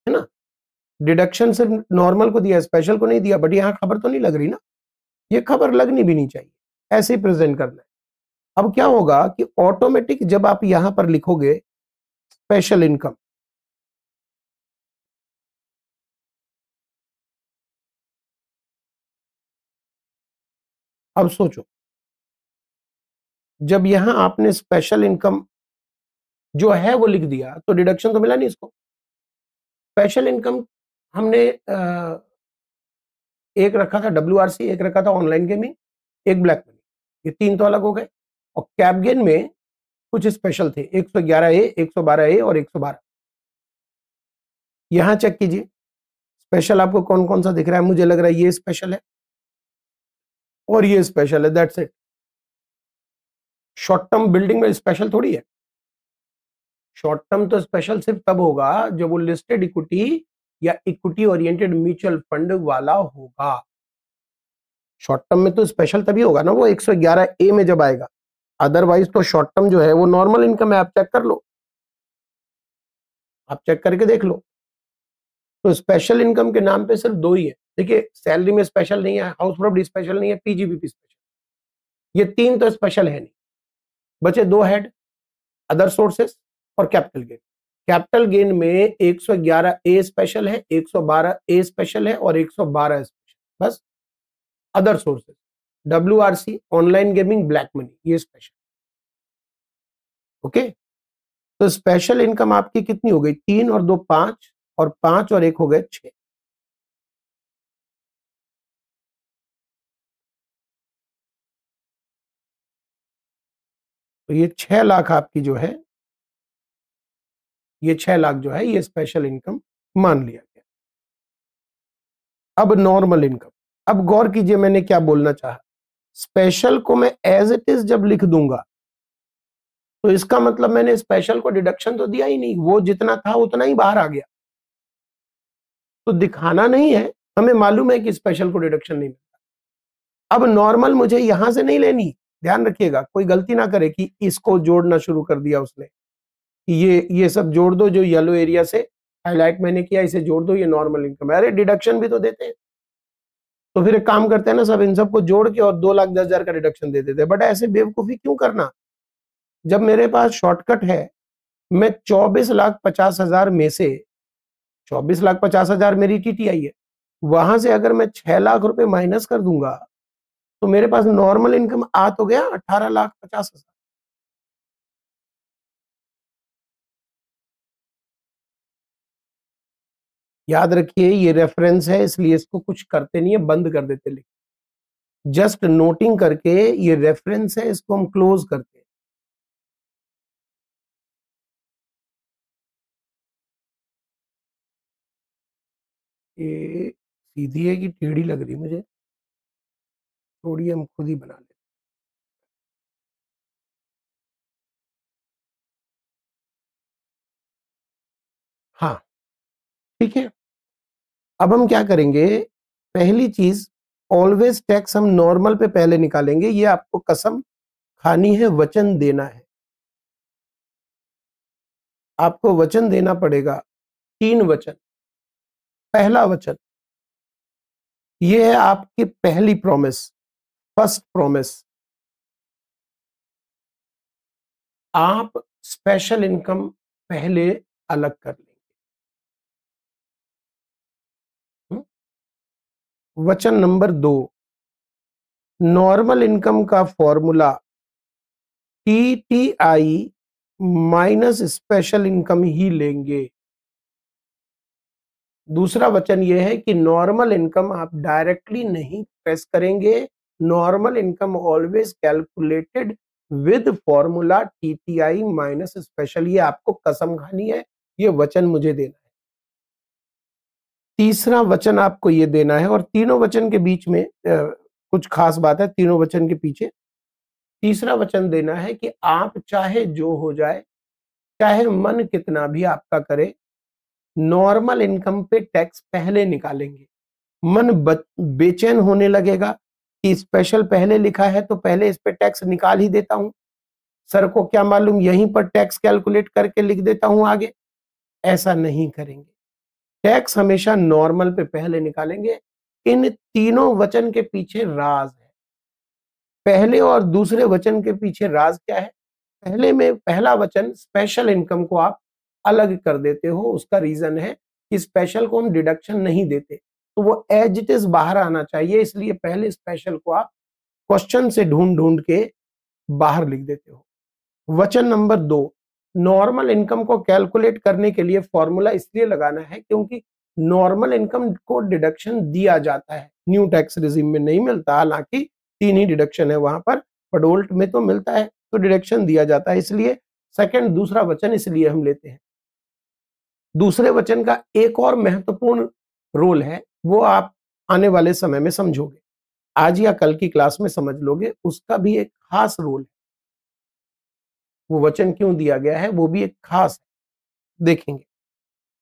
ना। डिडक्शन सिर्फ नॉर्मल को दिया, स्पेशल को नहीं दिया, बट यहां खबर तो नहीं लग रही ना, ये खबर लगनी भी नहीं चाहिए, ऐसे ही प्रेजेंट करना है। अब क्या होगा कि ऑटोमेटिक जब आप यहां पर लिखोगे स्पेशल इनकम, अब सोचो, जब यहां आपने स्पेशल इनकम जो है वो लिख दिया, तो डिडक्शन तो मिला नहीं इसको। स्पेशल इनकम हमने एक रखा था WRC, एक रखा था ऑनलाइन गेमिंग, एक ब्लैक मनी, ये 3 तो अलग हो गए। और कैप गेन में कुछ स्पेशल थे, 111A, 112A और 112। यहां चेक कीजिए स्पेशल आपको कौन कौन सा दिख रहा है। मुझे लग रहा है ये स्पेशल है और ये स्पेशल है, that's it. Short term building में स्पेशल थोड़ी है। शॉर्ट टर्म तो स्पेशल सिर्फ तब होगा जब वो लिस्टेड इक्विटी या इक्विटी ओरिएंटेड म्यूचुअल फंड वाला होगा। शॉर्ट टर्म में तो स्पेशल तभी होगा ना वो 111A में जब आएगा, अदरवाइज तो शॉर्ट टर्म जो है वो नॉर्मल इनकम है। आप चेक कर लो, आप चेक करके देख लो। तो स्पेशल इनकम के नाम पे सिर्फ 2 ही है। देखिए सैलरी में स्पेशल नहीं है, हाउस प्रॉपर्टी स्पेशल नहीं है, PGBP स्पेशल, ये 3 तो स्पेशल है नहीं। बचे 2 हेड, अदर सोर्सेस और कैपिटल गेन। कैपिटल गेन में 111A स्पेशल है, 112A स्पेशल है और 112 स्पेशल, बस। Other sources WRC, online gaming, black money, ये स्पेशल। ओके, तो स्पेशल इनकम आपकी कितनी हो गई? 3 और 2 5, और 5 और 1 हो गए 6। तो ये 6 लाख आपकी जो है, ये 6 लाख जो है ये स्पेशल इनकम मान लिया गया। अब नॉर्मल इनकम, अब गौर कीजिए मैंने क्या बोलना चाहा। स्पेशल को मैं एज इट इज जब लिख दूंगा तो इसका मतलब मैंने स्पेशल को डिडक्शन तो दिया ही नहीं, वो जितना था उतना ही बाहर आ गया। तो दिखाना नहीं है, हमें मालूम है कि स्पेशल को डिडक्शन नहीं मिलता। अब नॉर्मल मुझे यहां से नहीं लेनी, ध्यान रखिएगा, कोई गलती ना करे कि इसको जोड़ना शुरू कर दिया उसने, ये सब जोड़ दो जो येलो एरिया से हाईलाइट मैंने किया, इसे जोड़ दो, ये नॉर्मल इनकम है। अरे डिडक्शन भी तो देते हैं। तो फिर एक काम करते हैं ना, सब इन सबको जोड़ के और 2,10,000 का डिडक्शन दे देते हैं। बट ऐसे बेवकूफी क्यों करना, जब मेरे पास शॉर्टकट है। मैं 24,50,000 में से 24,50,000 मेरी TTI है, वहां से अगर मैं 6 लाख रुपए माइनस कर दूंगा तो मेरे पास नॉर्मल इनकम आ तो गया 18,50,000। याद रखिए ये रेफरेंस है, इसलिए इसको कुछ करते नहीं है, बंद कर देते लिख, जस्ट नोटिंग करके ये रेफरेंस है, इसको हम क्लोज करते हैं। ये सीधी है कि टेढ़ी लग रही मुझे, थोड़ी हम खुद ही बना लेते। हाँ ठीक है, अब हम क्या करेंगे, पहली चीज ऑलवेज टैक्स हम नॉर्मल पे पहले निकालेंगे। ये आपको कसम खानी है, वचन देना है, आपको वचन देना पड़ेगा। 3 वचन। पहला वचन, ये है आपकी पहली प्रॉमिस, फर्स्ट प्रॉमिस, आप स्पेशल इनकम पहले अलग कर लेंगे। वचन नंबर 2, नॉर्मल इनकम का formula TTI minus special income ही लेंगे। दूसरा वचन यह है कि नॉर्मल इनकम आप डायरेक्टली नहीं प्रेस करेंगे, normal income always calculated with formula TTI minus special. ये आपको कसम खानी है, ये वचन मुझे देना है। तीसरा वचन आपको ये देना है, और तीनों वचन के बीच में कुछ खास बात है, तीनों वचन के पीछे तीसरा वचन देना है कि आप चाहे जो हो जाए, चाहे मन कितना भी आपका करे, नॉर्मल इनकम पे टैक्स पहले निकालेंगे। मन बेचैन होने लगेगा कि स्पेशल पहले लिखा है तो पहले इस पे टैक्स निकाल ही देता हूं, सर को क्या मालूम यहीं पर टैक्स कैलकुलेट करके लिख देता हूं आगे। ऐसा नहीं करेंगे, टैक्स हमेशा नॉर्मल पे पहले निकालेंगे। इन तीनों वचन के पीछे राज है। पहले और दूसरे वचन के पीछे राज क्या है? पहले में पहला वचन स्पेशल इनकम को आप अलग कर देते हो, उसका रीजन है कि स्पेशल को हम डिडक्शन नहीं देते, तो वो एज इट इज बाहर आना चाहिए, इसलिए पहले स्पेशल को आप क्वेश्चन से ढूंढ ढूंढ के बाहर लिख देते हो। वचन नंबर 2, नॉर्मल इनकम को कैलकुलेट करने के लिए फॉर्मूला इसलिए लगाना है क्योंकि नॉर्मल इनकम को डिडक्शन दिया जाता है, न्यू टैक्स रिजीम में नहीं मिलता, हालांकि 3 ही डिडक्शन है वहां पर, बट ओल्ड में तो मिलता है, तो डिडक्शन दिया जाता है, इसलिए सेकंड दूसरा वचन इसलिए हम लेते हैं। दूसरे वचन का एक और महत्वपूर्ण रोल है, वो आप आने वाले समय में समझोगे, आज या कल की क्लास में समझ लोगे, उसका भी एक खास रोल है। वो वचन क्यों दिया गया है वो भी एक खास देखेंगे।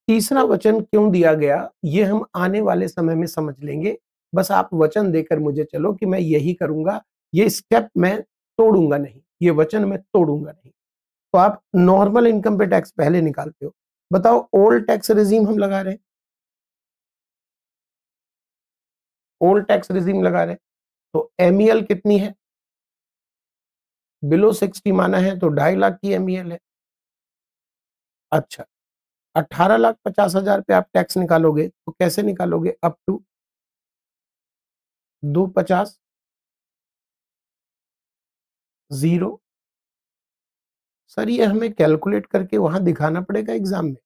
तीसरा वचन क्यों दिया गया ये हम आने वाले समय में समझ लेंगे, बस आप वचन देकर मुझे चलो कि मैं यही करूंगा, ये स्टेप मैं तोड़ूंगा नहीं, ये वचन मैं तोड़ूंगा नहीं। तो आप नॉर्मल इनकम पे टैक्स पहले निकालते हो, बताओ ओल्ड टैक्स रिजीम हम लगा रहे हैं, ओल्ड टैक्स रिजीम लगा रहे हैं, तो एमईएल कितनी है, बिलो 60 माना है तो 2.5 लाख की एमईएल है। अच्छा, 18,50,000 पे आप टैक्स निकालोगे तो कैसे निकालोगे, अप टू 250 जीरो। सर ये हमें कैलकुलेट करके वहां दिखाना पड़ेगा एग्जाम में।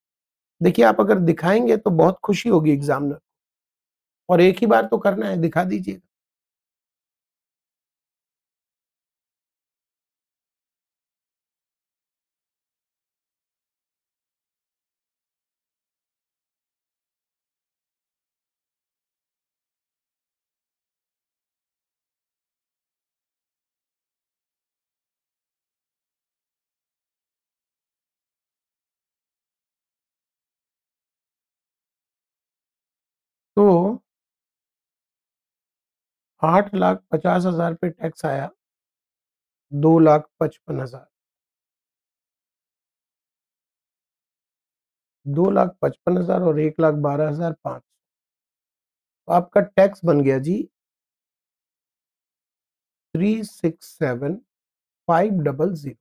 देखिए आप अगर दिखाएंगे तो बहुत खुशी होगी एग्जामिनर, और एक ही बार तो करना है, दिखा दीजिएगा। तो 8,50,000 पे टैक्स आया, 2,55,000, 2,55,000 और 1,12,500, तो आपका टैक्स बन गया जी 367,500।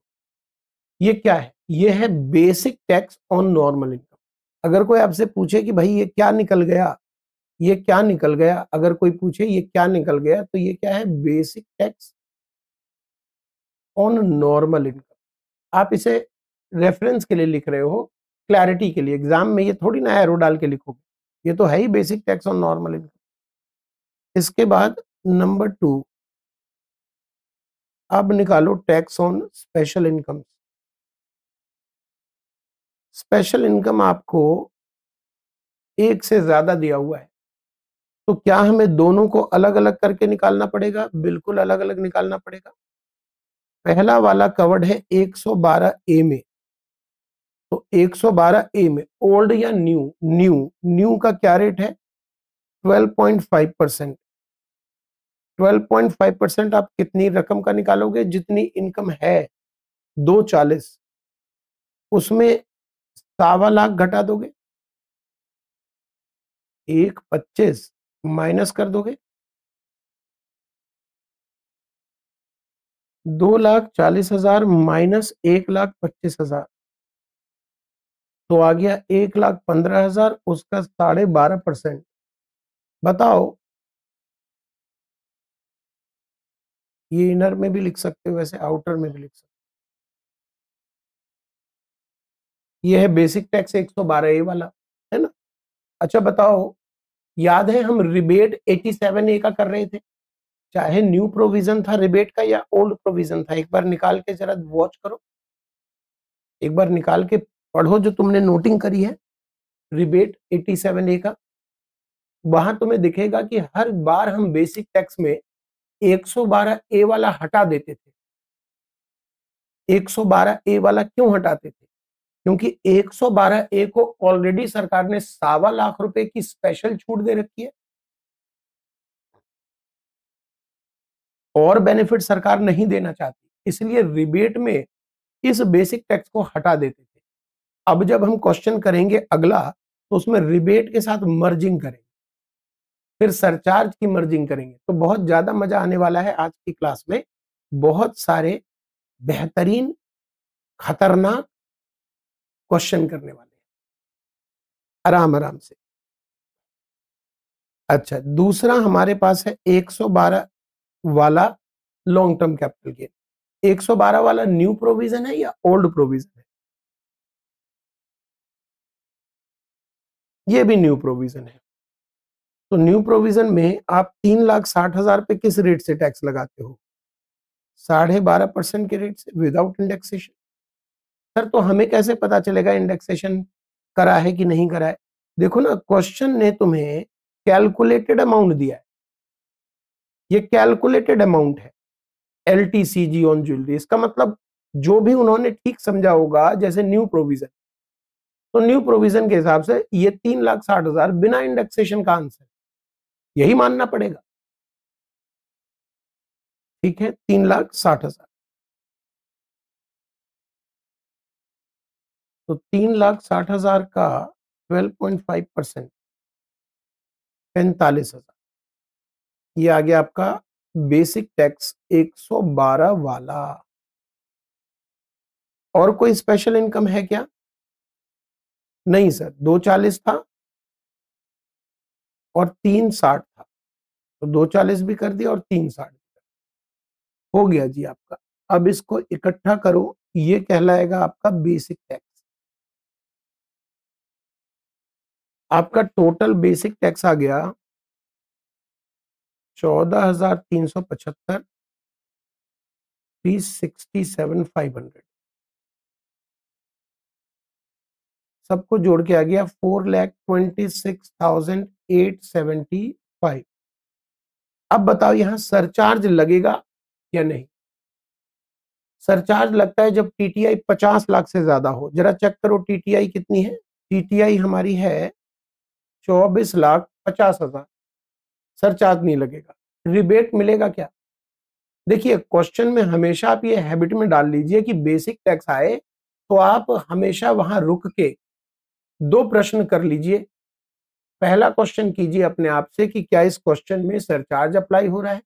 ये क्या है, ये है basic tax on normal income. अगर कोई आपसे पूछे कि भाई ये क्या निकल गया, ये क्या निकल गया, अगर कोई पूछे ये क्या निकल गया, तो ये क्या है, basic tax on normal income. आप इसे रेफरेंस के लिए लिख रहे हो, क्लैरिटी के लिए, एग्जाम में ये थोड़ी ना एरो डाल के लिखोगे, ये तो है ही basic tax on normal income. इसके बाद नंबर 2, अब निकालो tax on special income. Special income आपको एक से ज्यादा दिया हुआ है, तो क्या हमें दोनों को अलग अलग करके निकालना पड़ेगा, बिल्कुल अलग अलग निकालना पड़ेगा। पहला वाला कवर्ड है 112 ए में, तो 112 ए में ओल्ड या न्यू, न्यू का क्या रेट है, 12.5%। 12.5% आप कितनी रकम का निकालोगे, जितनी इनकम है 240, उसमें 1.25 लाख घटा दोगे, 125 माइनस कर दोगे, 2,40,000 माइनस 1,25,000, तो आ गया 1,15,000, उसका 12.5%। बताओ, ये इनर में भी लिख सकते हो, वैसे आउटर में भी लिख सकते हो। ये है बेसिक टैक्स 112 ए वाला, है ना। अच्छा बताओ, याद है हम रिबेट 87 ए का कर रहे थे, चाहे न्यू प्रोविजन था रिबेट का या ओल्ड प्रोविजन था, एक बार निकाल के जरा वॉच करो, एक बार निकाल के पढ़ो जो तुमने नोटिंग करी है रिबेट 87 ए का। वहां तुम्हें दिखेगा कि हर बार हम बेसिक टैक्स में 112 ए वाला हटा देते थे। 112 ए वाला क्यों हटाते थे, क्योंकि 112 ए को ऑलरेडी सरकार ने 1.25 लाख रुपए की स्पेशल छूट दे रखी है, और बेनिफिट सरकार नहीं देना चाहती, इसलिए रिबेट में इस बेसिक टैक्स को हटा देते थे। अब जब हम क्वेश्चन करेंगे अगला, तो उसमें रिबेट के साथ मर्जिंग करेंगे, फिर सरचार्ज की मर्जिंग करेंगे, तो बहुत ज्यादा मजा आने वाला है आज की क्लास में। बहुत सारे बेहतरीन खतरनाक क्वेश्चन करने वाले हैं, आराम आराम से। अच्छा, दूसरा हमारे पास है 112 वाला लॉन्ग टर्म कैपिटल गेन। 112 वाला न्यू प्रोविजन है या ओल्ड प्रोविजन है, ये भी न्यू प्रोविजन है। तो न्यू प्रोविजन में आप 3,60,000 पे किस रेट से टैक्स लगाते हो? 12.5% के रेट से विदाउट इंडेक्सेशन। सर तो हमें कैसे पता चलेगा इंडेक्सेशन करा है कि नहीं करा है? देखो ना, क्वेश्चन ने तुम्हें कैलकुलेटेड अमाउंट दिया है, ये कैलकुलेटेड अमाउंट है, एलटीसीजी ऑन ज्वेलरी। इसका मतलब जो भी उन्होंने ठीक समझा होगा, जैसे न्यू प्रोविजन, तो न्यू प्रोविजन के हिसाब से ये 3,60,000 बिना इंडेक्सेशन का आंसर, यही मानना पड़ेगा। ठीक है, 3,60,000। तो 3,60,000 का 12.5% 45,000, ये आ गया आपका बेसिक टैक्स 112 वाला। और कोई स्पेशल इनकम है क्या? नहीं सर, 240 था और 360 था, तो 240 भी कर दिया और 360 हो गया जी आपका। अब इसको इकट्ठा करो, ये कहलाएगा आपका बेसिक टैक्स। आपका टोटल बेसिक टैक्स आ गया 14,375, 367,500, सबको जोड़ के आ गया 4,26,875। अब बताओ यहां सरचार्ज लगेगा या नहीं? सरचार्ज लगता है जब टीटीआई 50 लाख से ज्यादा हो। जरा चेक करो टीटीआई कितनी है। टीटीआई हमारी है 24,50,000, सरचार्ज नहीं लगेगा। रिबेट मिलेगा क्या? देखिए, क्वेश्चन में हमेशा आप ये हैबिट में डाल लीजिए कि बेसिक टैक्स आए तो आप हमेशा वहां रुक के दो प्रश्न कर लीजिए। पहला क्वेश्चन कीजिए अपने आप से कि क्या इस क्वेश्चन में सरचार्ज अप्लाई हो रहा है।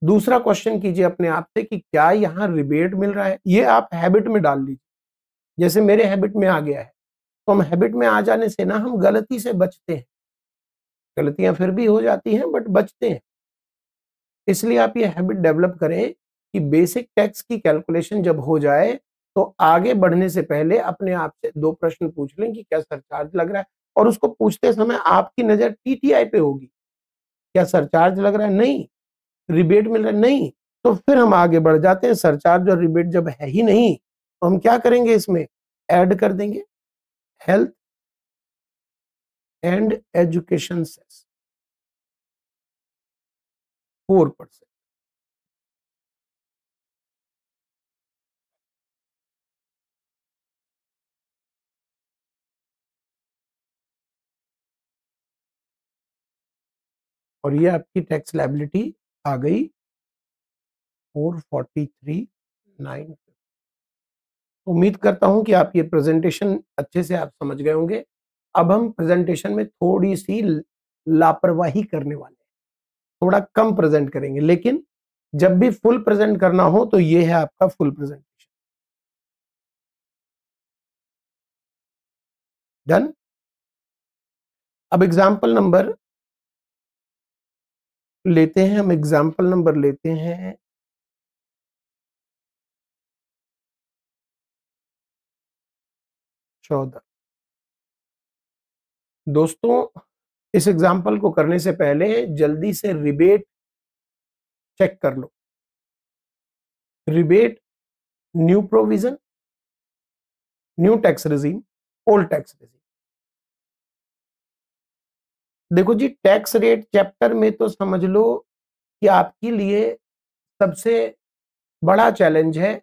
दूसरा क्वेश्चन कीजिए अपने आप से कि क्या यहां रिबेट मिल रहा है। ये आप हैबिट में डाल लीजिए, जैसे मेरे हैबिट में आ गया है। तो हम हैबिट में आ जाने से ना हम गलती से बचते हैं, गलतियां फिर भी हो जाती हैं बट बचते हैं। इसलिए आप ये हैबिट डेवलप करें कि बेसिक टैक्स की कैलकुलेशन जब हो जाए तो आगे बढ़ने से पहले अपने आप से दो प्रश्न पूछ लें कि क्या सरचार्ज लग रहा है, और उसको पूछते समय आपकी नजर टीटीआई पे होगी। क्या सरचार्ज लग रहा है? नहीं। रिबेट मिल रहा है? नहीं। तो फिर हम आगे बढ़ जाते हैं। सरचार्ज और रिबेट जब है ही नहीं तो हम क्या करेंगे, इसमें ऐड कर देंगे हेल्थ एंड एजुकेशन सेस 4%। और ये आपकी टैक्स लायबिलिटी आ गई 443,950। उम्मीद करता हूं कि आप ये प्रेजेंटेशन अच्छे से आप समझ गए होंगे। अब हम प्रेजेंटेशन में थोड़ी सी लापरवाही करने वाले हैं, थोड़ा कम प्रेजेंट करेंगे, लेकिन जब भी फुल प्रेजेंट करना हो तो ये है आपका फुल प्रेजेंटेशन। डन। अब एग्जाम्पल नंबर लेते हैं, हम एग्जाम्पल नंबर लेते हैं 14। दोस्तों, इस एग्जाम्पल को करने से पहले जल्दी से रिबेट चेक कर लो। Rebate, new provision, new tax regime, old tax regime. देखो जी, टैक्स रेट चैप्टर में तो समझ लो कि आपके लिए सबसे बड़ा चैलेंज है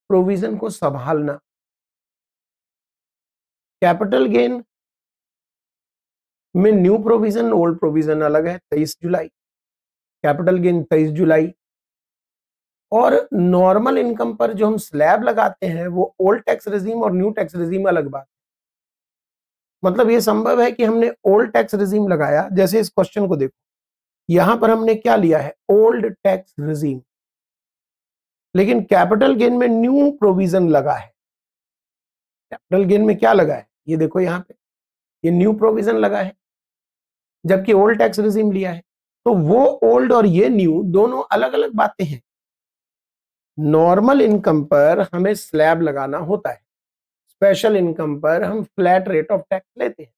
प्रोविजन को संभालना। कैपिटल गेन में न्यू प्रोविजन ओल्ड प्रोविजन अलग है, 23 जुलाई। कैपिटल गेन 23 जुलाई। और नॉर्मल इनकम पर जो हम स्लैब लगाते हैं वो ओल्ड टैक्स रिजीम और न्यू टैक्स रिजीम अलग बात। मतलब ये संभव है कि हमने ओल्ड टैक्स रिजीम लगाया, जैसे इस क्वेश्चन को देखो, यहां पर हमने क्या लिया है, ओल्ड टैक्स रिजीम, लेकिन कैपिटल गेन में न्यू प्रोविजन लगा है। कैपिटल गेन में क्या लगा है, ये देखो यहां पे, ये न्यू प्रोविजन लगा है, जबकि ओल्ड टैक्स रिजीम लिया है। तो वो ओल्ड और ये न्यू दोनों अलग अलग बातें हैं। नॉर्मल इनकम पर हमें स्लैब लगाना होता है, स्पेशल इनकम पर हम फ्लैट रेट ऑफ टैक्स लेते हैं।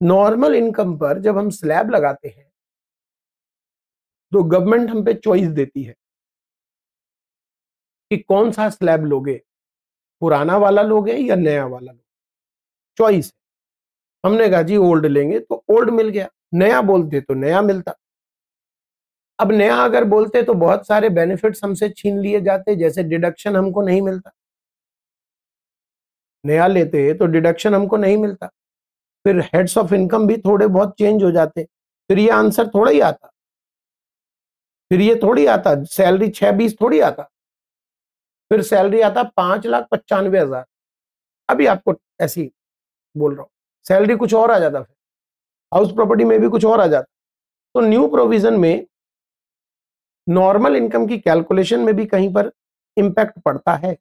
नॉर्मल इनकम पर जब हम स्लैब लगाते हैं तो गवर्नमेंट हम पे चॉइस देती है कि कौन सा स्लैब लोगे, पुराना वाला लोगे या नया वाला लोगे, चॉइस है। हमने कहा जी ओल्ड लेंगे, तो ओल्ड मिल गया, नया बोलते तो नया मिलता। अब नया अगर बोलते तो बहुत सारे बेनिफिट्स हमसे छीन लिए जाते, जैसे डिडक्शन हमको नहीं मिलता। नया लेते तो डिडक्शन हमको नहीं मिलता, फिर हेड्स ऑफ इनकम भी थोड़े बहुत चेंज हो जाते, फिर ये आंसर थोड़ा ही आता, फिर ये थोड़ी आता, सैलरी 6-20 थोड़ी आता, फिर सैलरी आता 5,95,000। अभी आपको ऐसी बोल रहा हूं, सैलरी कुछ और आ जाता, फिर हाउस प्रॉपर्टी में भी कुछ और आ जाता। तो न्यू प्रोविजन में नॉर्मल इनकम की कैलकुलेशन में भी कहीं पर इंपैक्ट पड़ता है।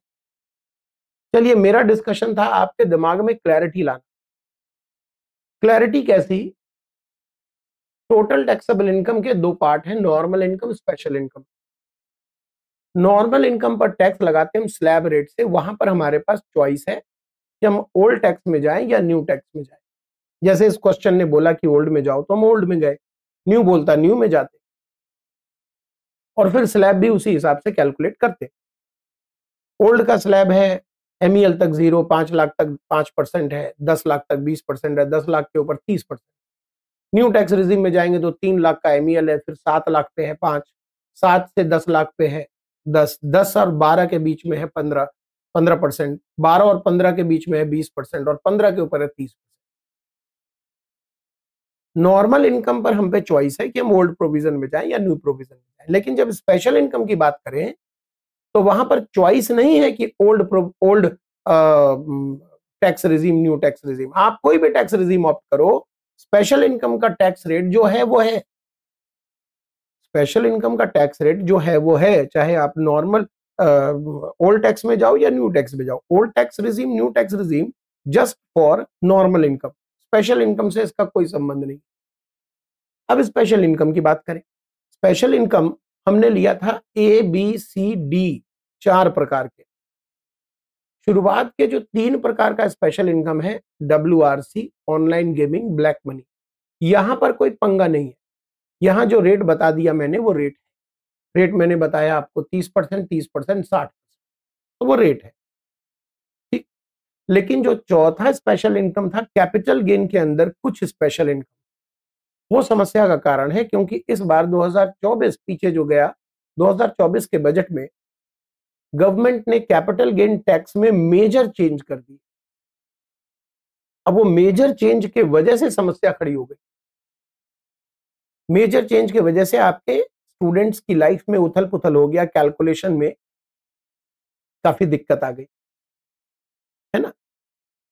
चलिए, मेरा डिस्कशन था आपके दिमाग में क्लैरिटी लाना। क्लैरिटी कैसी? टोटल टैक्सेबल इनकम के दो पार्ट हैं, normal income, special income. Normal income पर टैक्स लगाते हैं हम स्लैब रेट से, वहां पर हमारे पास चॉइस है कि हम ओल्ड टैक्स में जाएं या न्यू टैक्स में जाएं। जैसे इस क्वेश्चन ने बोला कि ओल्ड में जाओ, तो हम ओल्ड में गए, न्यू बोलता न्यू में जाते, और फिर स्लैब भी उसी हिसाब से कैलकुलेट करते। ओल्ड का स्लैब है एमईएल तक 0, 5 लाख तक 5% है, 10 लाख तक 20% है, 10 लाख के ऊपर 30%। न्यू टैक्स रिजीम में जाएंगे तो 3 लाख का एमईएल है, फिर 7 लाख पे है 5, 7 से 10 लाख पे है 10, 10 और 12 के बीच में है 15%, 12 और 15 के बीच में है 20%, और 15 के ऊपर है 30%। नॉर्मल इनकम पर हम पे चॉइस है कि हम ओल्ड प्रोविजन में जाएं या न्यू प्रोविजन में जाएं। लेकिन जब स्पेशल इनकम की बात करें तो वहां पर चॉइस नहीं है कि old tax regime, new tax regime. आप कोई भी टैक्स रिजीम ऑप्ट करो, स्पेशल इनकम का टैक्स रेट जो है वो है। स्पेशल इनकम का टैक्स रेट जो है वो है, चाहे आप नॉर्मल ओल्ड टैक्स में जाओ या न्यू टैक्स में जाओ। Old tax regime, new tax regime just for normal income, special income से इसका कोई संबंध नहीं। अब स्पेशल इनकम की बात करें। स्पेशल इनकम हमने लिया था ABCD 4 प्रकार के। शुरुआत के जो 3 प्रकार का स्पेशल इनकम है, WRC, online gaming, black money, यहां पर कोई पंगा नहीं है। यहां जो रेट बता दिया मैंने वो रेट है। रेट मैंने बताया आपको 30%, 30%, 60%, तो वो रेट है, ठीक। लेकिन जो चौथा स्पेशल इनकम था, कैपिटल गेन के अंदर कुछ स्पेशल इनकम, वो समस्या का कारण है, क्योंकि इस बार 2024 पीछे जो गया, 2024 के बजट में गवर्नमेंट ने कैपिटल गेन टैक्स में मेजर चेंज कर दी। अब वो मेजर चेंज के वजह से समस्या खड़ी हो गई। मेजर चेंज की वजह से आपके स्टूडेंट्स की लाइफ में उथल पुथल हो गया, कैलकुलेशन में काफी दिक्कत आ गई, है ना।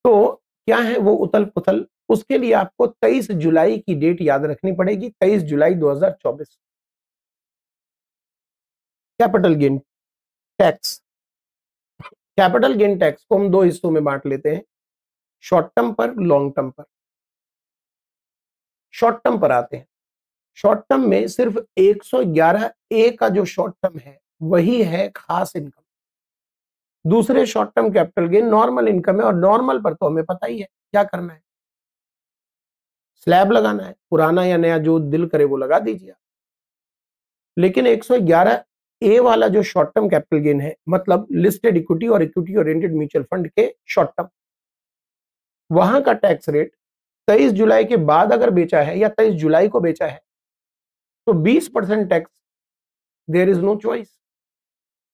तो क्या है वो उथल पुथल? उसके लिए आपको 23 जुलाई की डेट याद रखनी पड़ेगी, 23 जुलाई 2024। Capital gain tax, capital gain tax को हम दो हिस्सों में बांट लेते हैं, शॉर्ट टर्म पर, लॉन्ग टर्म पर। शॉर्ट टर्म पर आते हैं। शॉर्ट टर्म में सिर्फ 111A का जो शॉर्ट टर्म है वही है खास इनकम। दूसरे short term capital gain normal income है, और नॉर्मल पर तो हमें पता ही है क्या करना है, स्लैब लगाना है, पुराना या नया जो दिल करे वो लगा दीजिए। लेकिन 111A वाला जो शॉर्ट टर्म कैपिटल गेन है, मतलब लिस्टेड इक्विटी और इक्विटी ओरिएंटेड म्यूचुअल फंड के शॉर्ट टर्म, वहां का टैक्स रेट 23 जुलाई के बाद अगर बेचा है या 23 जुलाई को बेचा है तो 20% tax, there is no choice.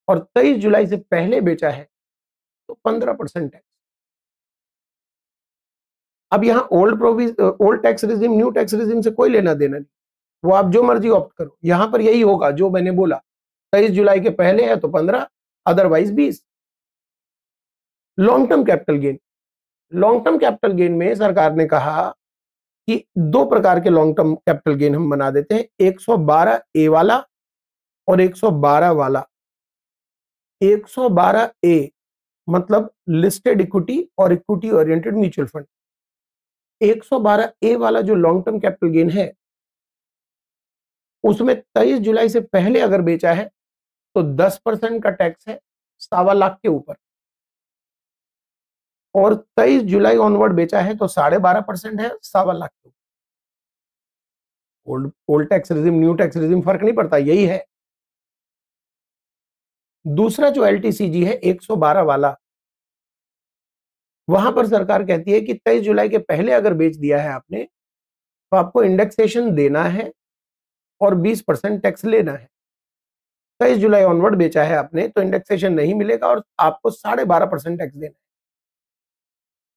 और 23 जुलाई से पहले बेचा है तो 15% टैक्स। अब यहां old tax regime, new tax regime से कोई लेना देना नहीं, वो आप जो मर्जी ऑप्ट करो, यहां पर यही होगा जो मैंने बोला। 23 जुलाई के पहले है तो 15, otherwise 20। Long term capital gain, long term capital gain में सरकार ने कहा कि दो प्रकार के लॉन्ग टर्म कैपिटल गेन हम बना देते हैं, 112A वाला और 112 वाला। 112A मतलब लिस्टेड इक्विटी और equity oriented mutual fund. 112A वाला जो लॉन्ग टर्म कैपिटल गेन है, उसमें 23 जुलाई से पहले अगर बेचा है तो 10% का टैक्स है 1.25 लाख के ऊपर। और 23 जुलाई ऑनवर्ड बेचा है तो 12.5% है, 1.25 लाख के। Old old tax regime new tax regime फर्क नहीं पड़ता, यही है। दूसरा जो एलटीसीजी है 112 वाला, वहां पर सरकार कहती है कि 23 जुलाई के पहले अगर बेच दिया है आपने तो आपको इंडेक्सेशन देना है और 20% टैक्स लेना है। 23 जुलाई ऑनवर्ड बेचा है आपने तो इंडेक्सेशन नहीं मिलेगा और आपको 12.5% टैक्स देना है।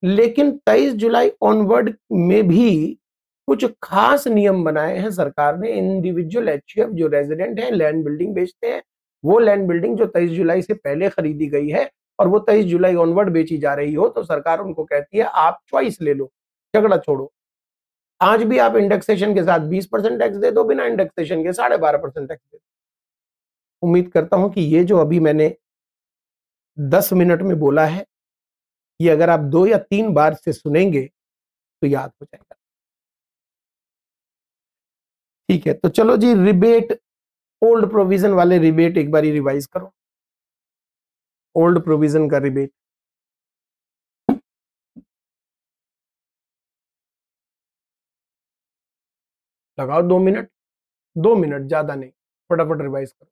लेकिन 23 जुलाई ऑनवर्ड में भी कुछ खास नियम बनाए हैं सरकार ने। इंडिविजुअल एचयूएफ जो रेजिडेंट है, लैंड बिल्डिंग बेचते हैं, वो लैंड बिल्डिंग जो 23 जुलाई से पहले खरीदी गई है और वो 23 जुलाई ऑनवर्ड बेची जा रही हो, तो सरकार उनको कहती है आप चॉइस ले लो, झगड़ा छोड़ो। आज भी आप इंडेक्सेशन के साथ 20% टैक्स दे दो, बिना इंडेक्सेशन के 12.5% टैक्स दे दो। उम्मीद करता हूं कि ये जो अभी मैंने 10 मिनट में बोला है, ये अगर आप 2 या 3 बार से सुनेंगे तो याद हो जाएगा। ठीक है, तो चलो जी, रिबेट, ओल्ड प्रोविजन वाले रिबेट एक बार रिवाइज करो। ओल्ड प्रोविजन का रिबेट लगाओ, 2 मिनट, 2 मिनट ज्यादा नहीं, फटाफट रिवाइज करो।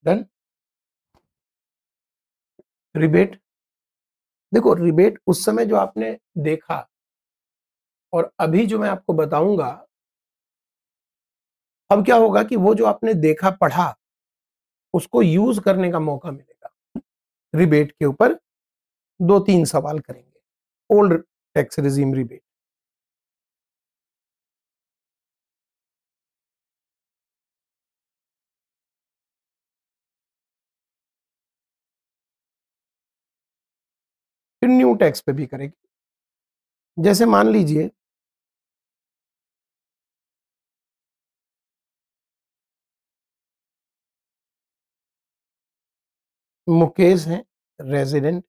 डन। रिबेट, देखो रिबेट उस समय जो आपने देखा और अभी जो मैं आपको बताऊंगा, अब क्या होगा कि वो जो आपने देखा पढ़ा उसको यूज करने का मौका मिलेगा। रिबेट के ऊपर 2-3 सवाल करेंगे। Old tax regime rebate. फिर न्यू टैक्स पे भी करेंगे। जैसे मान लीजिए मुकेश है, रेजिडेंट,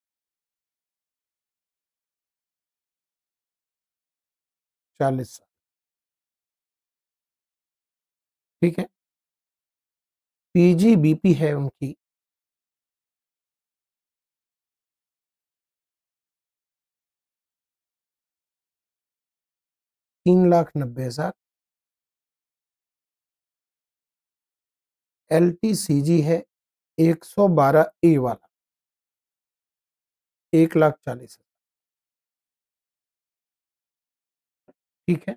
40 साल, ठीक है। पीजीबीपी है उनकी 3,90,000। एलटीसीजी है 112 ए वाला, 1,40,000, ठीक है।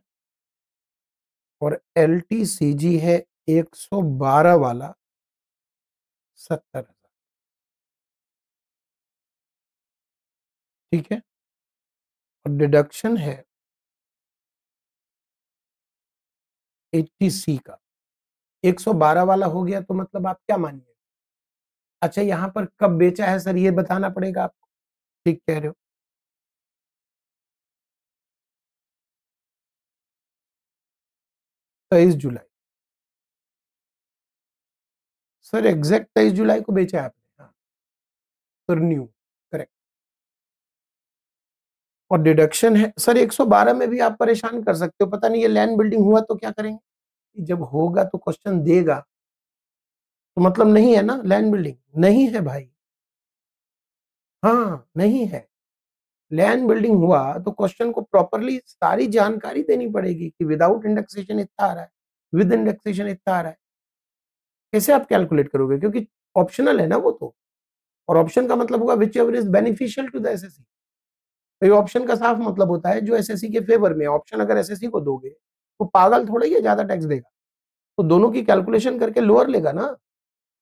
और एलटीसीजी है 112 वाला, 70,000, ठीक है। और डिडक्शन है 80C का। 112 वाला हो गया तो मतलब आप क्या मानिए? अच्छा, यहां पर कब बेचा है सर ये बताना पड़ेगा आपको। ठीक कह रहे हो। 23 जुलाई, सर एग्जैक्ट 23 जुलाई को बेचा है आपने, हाँ। तो न्यू, करेक्ट। और डिडक्शन है सर 112 में भी आप परेशान कर सकते हो, पता नहीं ये लैंड बिल्डिंग हुआ तो क्या करेंगे। जब होगा तो क्वेश्चन देगा, तो मतलब नहीं है ना, लैंड बिल्डिंग नहीं है भाई। हाँ नहीं है। लैंड बिल्डिंग हुआ तो क्वेश्चन को प्रॉपरली सारी जानकारी देनी पड़ेगी कि विदाउट इंडेक्सेशन इतना आ रहा है, विद इंडेक्सेशन इतना आ रहा है। कैसे आप कैलकुलेट करोगे, क्योंकि ऑप्शनल है ना वो तो। और ऑप्शन का मतलब होगा whichever is beneficial to the SSC. तो ये ऑप्शन का साफ मतलब होता है जो एसएससी के फेवर में। ऑप्शन अगर एसएससी को दोगे तो पागल थोड़ा ही है ज्यादा टैक्स देगा, तो दोनों की कैलकुलेशन करके लोअर लेगा ना,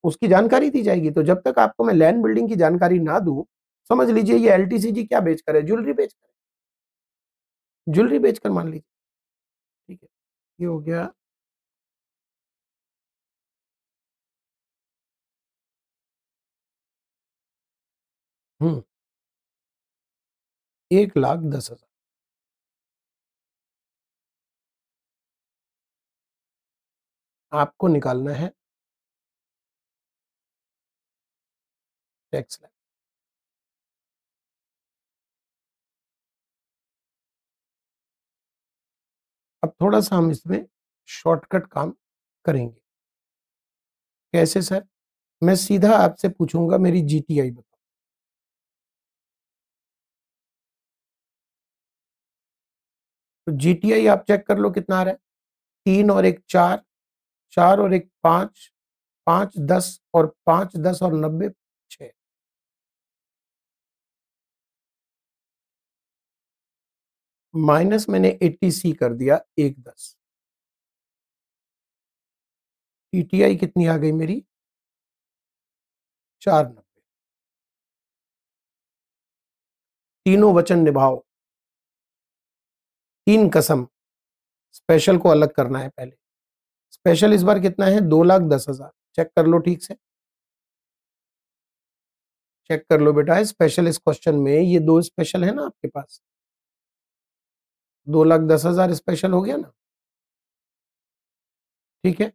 उसकी जानकारी दी जाएगी। तो जब तक आपको मैं लैंड बिल्डिंग की जानकारी ना दूं, समझ लीजिए ये एलटीसीजी क्या बेच कर है, ज्वेलरी बेच कर, ज्वेलरी बेचकर मान लीजिए, ठीक है। ये हो गया 1,10,000 आपको निकालना है टैक्स। अब थोड़ा सा हम इसमें शॉर्टकट काम करेंगे। कैसे सर? मैं सीधा आपसे पूछूंगा मेरी जीटीआई बताओ। तो जीटीआई आप चेक कर लो कितना आ रहा है। 3 और 1 4, 4 और 1 5, 5 10 और 5 10 और 90 6। माइनस मैंने 80C कर दिया 1 10। टीटीआई कितनी आ गई मेरी? 490। तीनों वचन निभाओ, 3 कसम। स्पेशल को अलग करना है पहले। स्पेशल इस बार कितना है? 2,10,000। चेक कर लो ठीक से, चेक कर लो बेटा। स्पेशल इस क्वेश्चन में ये 2 स्पेशल है ना आपके पास। 2,10,000 स्पेशल हो गया ना, ठीक है।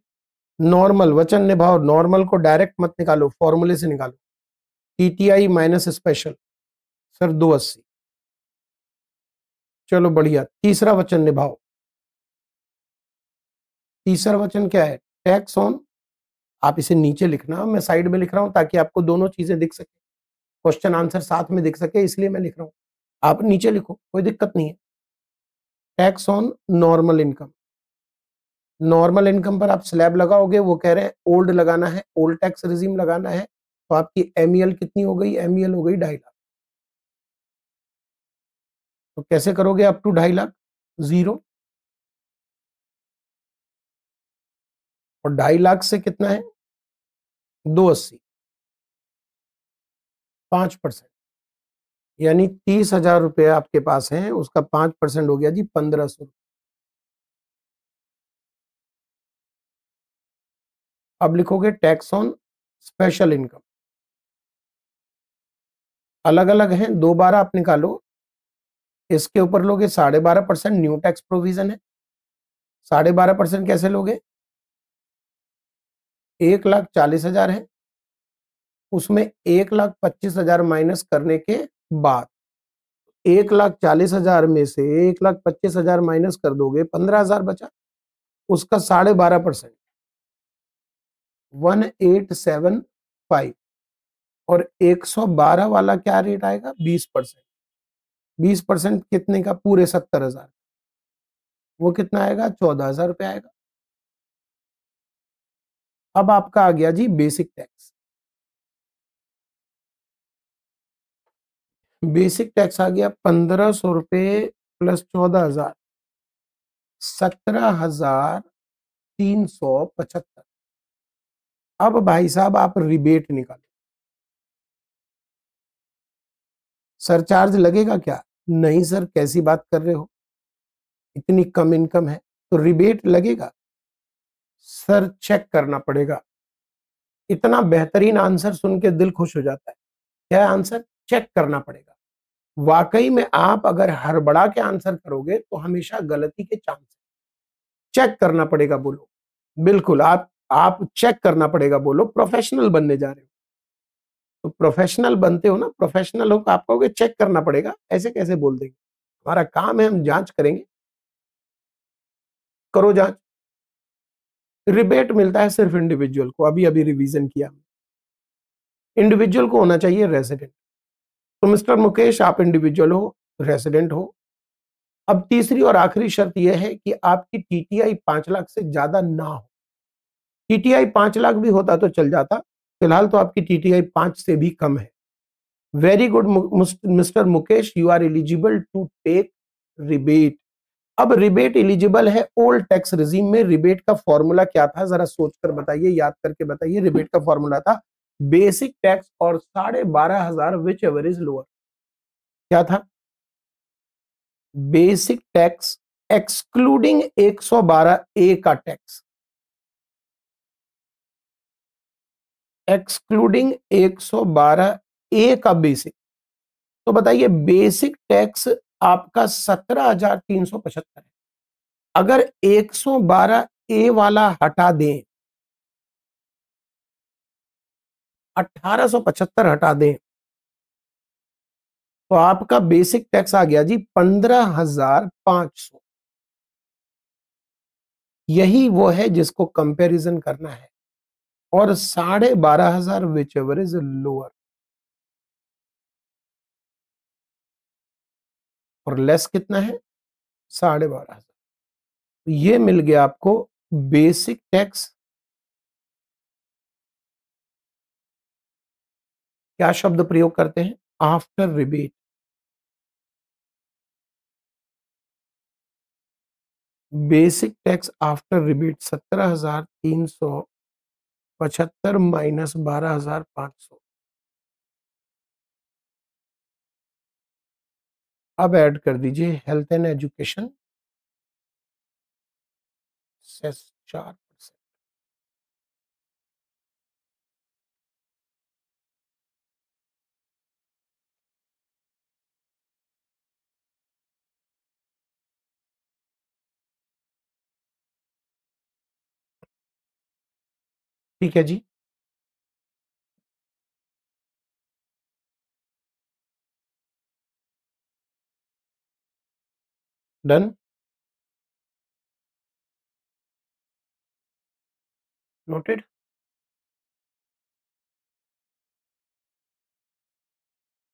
नॉर्मल वचन निभाओ, नॉर्मल को डायरेक्ट मत निकालो, फॉर्मूले से निकालो। TTI minus special sir 280। चलो बढ़िया। तीसरा वचन निभाओ। तीसरा वचन क्या है? Tax on. आप इसे नीचे लिखना, मैं साइड में लिख रहा हूं ताकि आपको दोनों चीजें दिख सके, क्वेश्चन आंसर साथ में दिख सके, इसलिए मैं लिख रहा हूं। आप नीचे लिखो, कोई दिक्कत नहीं है। Tax on normal income. Normal income पर आप स्लैब लगाओगे, वो कह रहे हैं ओल्ड लगाना है, ओल्ड टैक्स रिजीम लगाना है। तो आपकी एमईएल कितनी हो गई? एमईएल हो गई 2.5 लाख। तो कैसे करोगे अप टू 2.5 लाख? 0। और 2.5 लाख से कितना है? 280, 5%। यानी 30,000 रुपये आपके पास हैं, उसका 5% हो गया जी 1,500। अब लिखोगे टैक्स ऑन स्पेशल इनकम। अलग अलग हैं, 2 बार आप निकालो। इसके ऊपर लोगे 12.5%, न्यू टैक्स प्रोविजन है। 12.5% कैसे लोगे? 1,40,000 है, उसमें 1,25,000 माइनस करने के बाद 1,40,000 में से 1,25,000 माइनस कर दोगे, 15,000 बचा। उसका 12.5%, 1,875। और 112 वाला क्या रेट आएगा? 20%। 20% कितने का? पूरे 70,000। वो कितना आएगा? 14,000 रुपये आएगा। अब आपका आ गया जी बेसिक टैक्स। बेसिक टैक्स आ गया 1,500 रुपये प्लस 14,000, 17,375। अब भाई साहब आप रिबेट निकालो। सरचार्ज लगेगा क्या? नहीं सर, कैसी बात कर रहे हो, इतनी कम इनकम है तो रिबेट लगेगा? सर चेक करना पड़ेगा। इतना बेहतरीन आंसर सुन के दिल खुश हो जाता है। क्या आंसर? चेक करना पड़ेगा। वाकई में आप अगर हड़बड़ा के आंसर करोगे तो हमेशा गलती के चांस। चेक करना पड़ेगा बोलो। बिल्कुल, आप चेक करना पड़ेगा बोलो। प्रोफेशनल बनने जा रहे हो तो प्रोफेशनल बनते हो ना, प्रोफेशनल हो तो आप कहोगे चेक करना पड़ेगा, ऐसे कैसे बोल देंगे? हमारा काम है, हम जांच करेंगे। करो जांच। रिबेट मिलता है सिर्फ इंडिविजुअल को, अभी अभी रिवीजन किया। इंडिविजुअल को होना चाहिए रेजिडेंट। तो मिस्टर मुकेश आप इंडिविजुअल हो, रेजिडेंट हो। अब तीसरी और आखिरी शर्त यह है कि आपकी टीटीआई 5 लाख से ज्यादा ना हो। टीटीआई 5 लाख भी होता तो चल जाता, फिलहाल तो आपकी टीटीआई 5 से भी कम है। Very good mister Mukesh, you are eligible to take rebate. अब रिबेट एलिजिबल है ओल्ड टैक्स रिजीम में। रिबेट का फॉर्मूला क्या था जरा सोचकर बताइए, याद करके बताइए। रिबेट का फॉर्मूला था बेसिक टैक्स और 12,500 विच एवर इज लोअर। क्या था? बेसिक टैक्स एक्सक्लूडिंग 112A का टैक्स, एक्सक्लूडिंग 112A का बेसिक। तो बताइए बेसिक टैक्स आपका 17,375 है। अगर 112 ए वाला हटा दें, 1875 हटा दें, तो आपका बेसिक टैक्स आ गया जी 15,500। यही वो है जिसको कंपैरिजन करना है। और 12,500 विच एवर इज लोअर, और लेस कितना है 12,500। तो ये मिल गया आपको बेसिक टैक्स। क्या शब्द प्रयोग करते हैं? After rebate. Basic tax after rebate 17,375 minus 12,500। अब ऐड कर दीजिए हेल्थ एंड एजुकेशन सेस 4%। ठीक है जी, डन, नोटेड।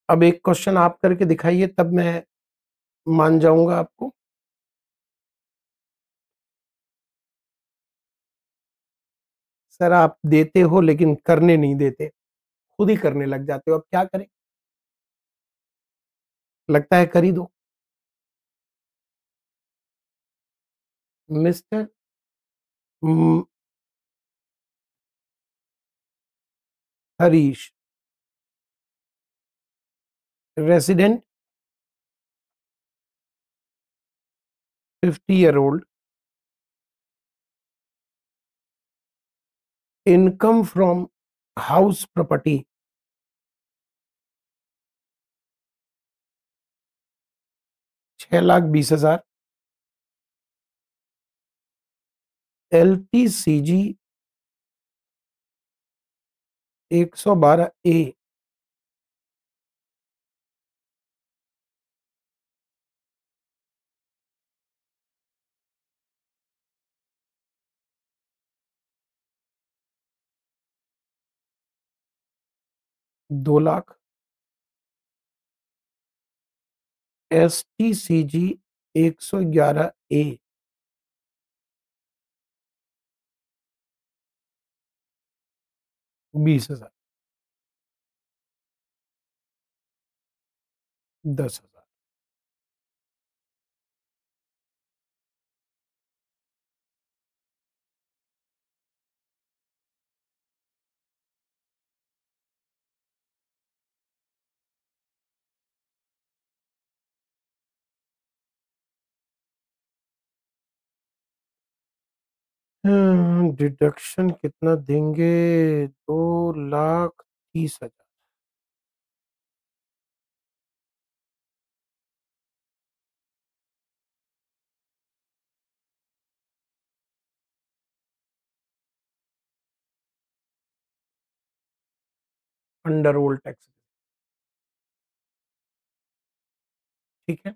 अब एक क्वेश्चन आप करके दिखाइए, तब मैं मान जाऊंगा आपको। सर आप देते हो लेकिन करने नहीं देते, खुद ही करने लग जाते हो, अब क्या करें? लगता है कर ही दो। Mister Harish, resident, 50 year old, income from house property 6,20,000, LTCG 112A 2 lakh, STCG 111A 20,000, 10,000। Deduction कितना देंगे? 2,30,000। Under old tax. ठीक है,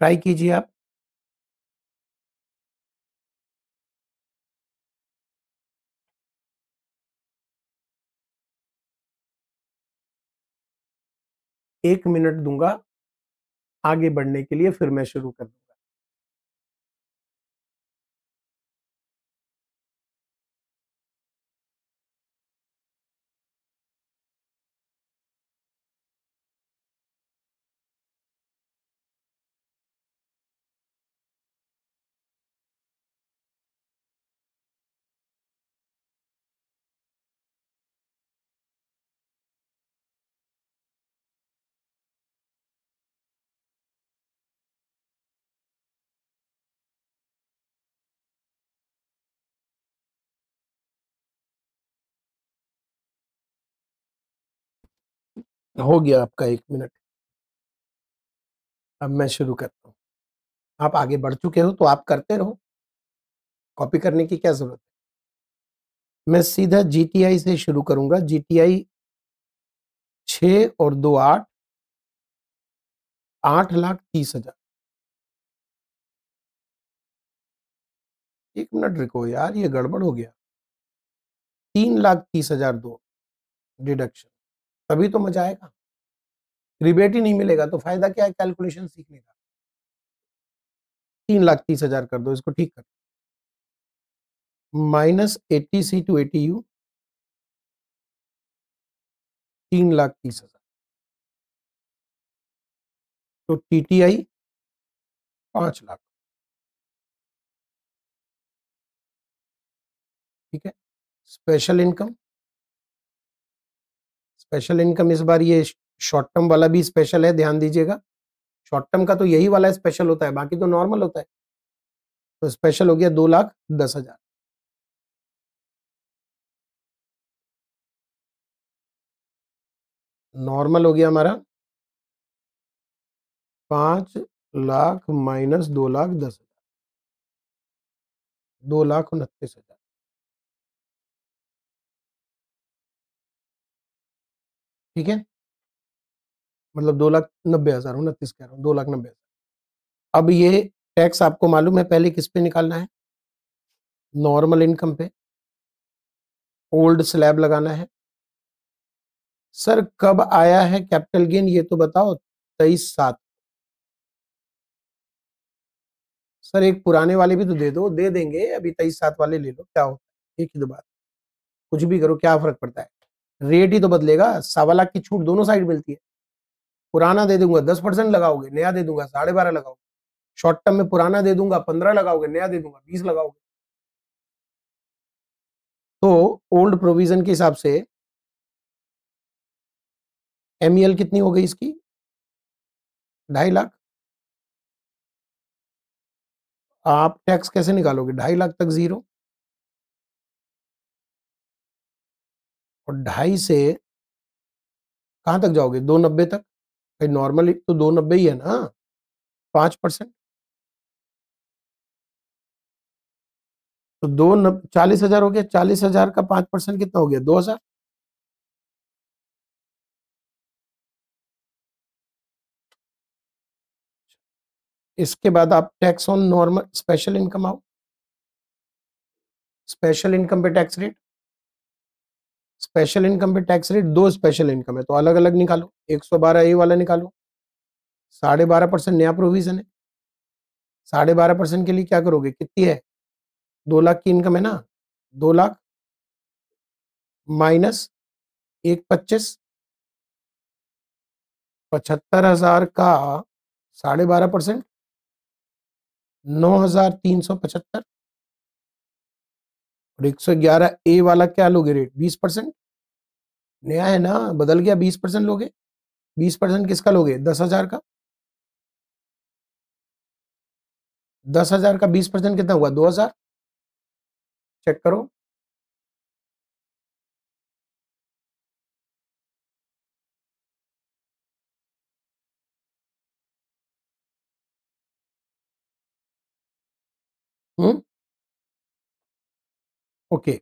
ट्राई कीजिए आप। 1 मिनट दूंगा आगे बढ़ने के लिए, फिर मैं शुरू कर दूंगा। हो गया आपका 1 मिनट। अब मैं शुरू करता हूँ। आप आगे बढ़ चुके हो तो आप करते रहो, कॉपी करने की क्या जरूरत है। मैं सीधा जीटीआई से शुरू करूंगा। जीटीआई 6 और 2 8, 8,30,000। 1 मिनट रुको यार, ये गड़बड़ हो गया। 3,30,000 दो डिडक्शन, तभी तो मजा आएगा। रिबेट ही नहीं मिलेगा तो फायदा क्या है कैलकुलेशन सीखने का। 3,30,000 कर दो, इसको ठीक कर। -80C to 80U, 3,30,000। तो टीटीआई 5 लाख। ठीक है। स्पेशल इनकम, स्पेशल इनकम इस बार ये शॉर्ट टर्म वाला भी स्पेशल है, ध्यान दीजिएगा। शॉर्ट टर्म का तो यही वाला स्पेशल होता है, बाकी तो नॉर्मल होता है। तो स्पेशल हो गया 2,10,000। नॉर्मल हो गया हमारा 5 लाख माइनस 2,10,000, 2,29,000। ठीक है, मतलब 2,90,000, 29 कह रहा हूँ, 2,90,000। अब ये टैक्स आपको मालूम है पहले किस पे निकालना है। नॉर्मल इनकम पे ओल्ड स्लैब लगाना है। सर कब आया है कैपिटल गेन ये तो बताओ। 23/7। सर एक पुराने वाले भी तो दे दो, दे देंगे, अभी 23/7 वाले ले लो, क्या हो, एक ही दो बात। कुछ भी करो, क्या फर्क पड़ता है। रेट ही तो बदलेगा, 1,15,00,000 की छूट दोनों साइड मिलती है। पुराना दे दूंगा 10% लगाओगे, नया दे दूंगा 12.5 लगाओगे। शॉर्ट टर्म में पुराना दे दूंगा 15 लगाओगे, नया दे दूंगा 20 लगाओगे। तो ओल्ड प्रोविजन के हिसाब से एमईएल कितनी हो गई इसकी, 2.5 लाख। आप टैक्स कैसे निकालोगे, 2.5 लाख तक जीरो, और 2.5 से कहां तक जाओगे, 290 तक। भाई नॉर्मली तो 290 ही है ना, 5%। तो 40,000 हो गया, 40,000 का 5% कितना हो गया, 2,000। इसके बाद आप tax on normal special income आओ। स्पेशल इनकम पे टैक्स रेट, स्पेशल इनकम पे टैक्स रेट, दो स्पेशल इनकम है तो अलग अलग निकालो। 112 ए वाला निकालो, 12.5% नया प्रोविजन है। 12.5% के लिए क्या करोगे, कितनी है, 2 लाख की इनकम है ना, 2 लाख माइनस 1,25, 75,000 का 12.5%, 9,375। और 111 ए वाला क्या लोगे रेट, 20%। नया है ना, बदल गया, 20% लोगे। 20% किसका लोगे, 10,000 का। 10,000 का 20% कितना हुआ, 2,000। चेक करो। ओके।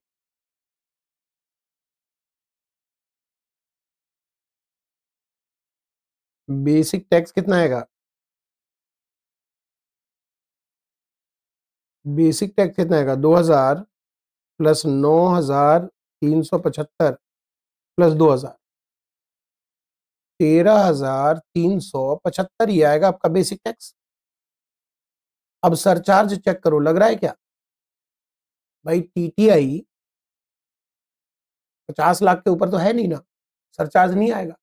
बेसिक टैक्स कितना आएगा, बेसिक टैक्स कितना आएगा, 2,000 प्लस 9,375 प्लस 2,000, 13,375 ही आएगा आपका बेसिक टैक्स। अब सरचार्ज चेक करो, लग रहा है क्या भाई, टीटीआई 50 लाख के ऊपर तो है नहीं ना, सरचार्ज नहीं आएगा।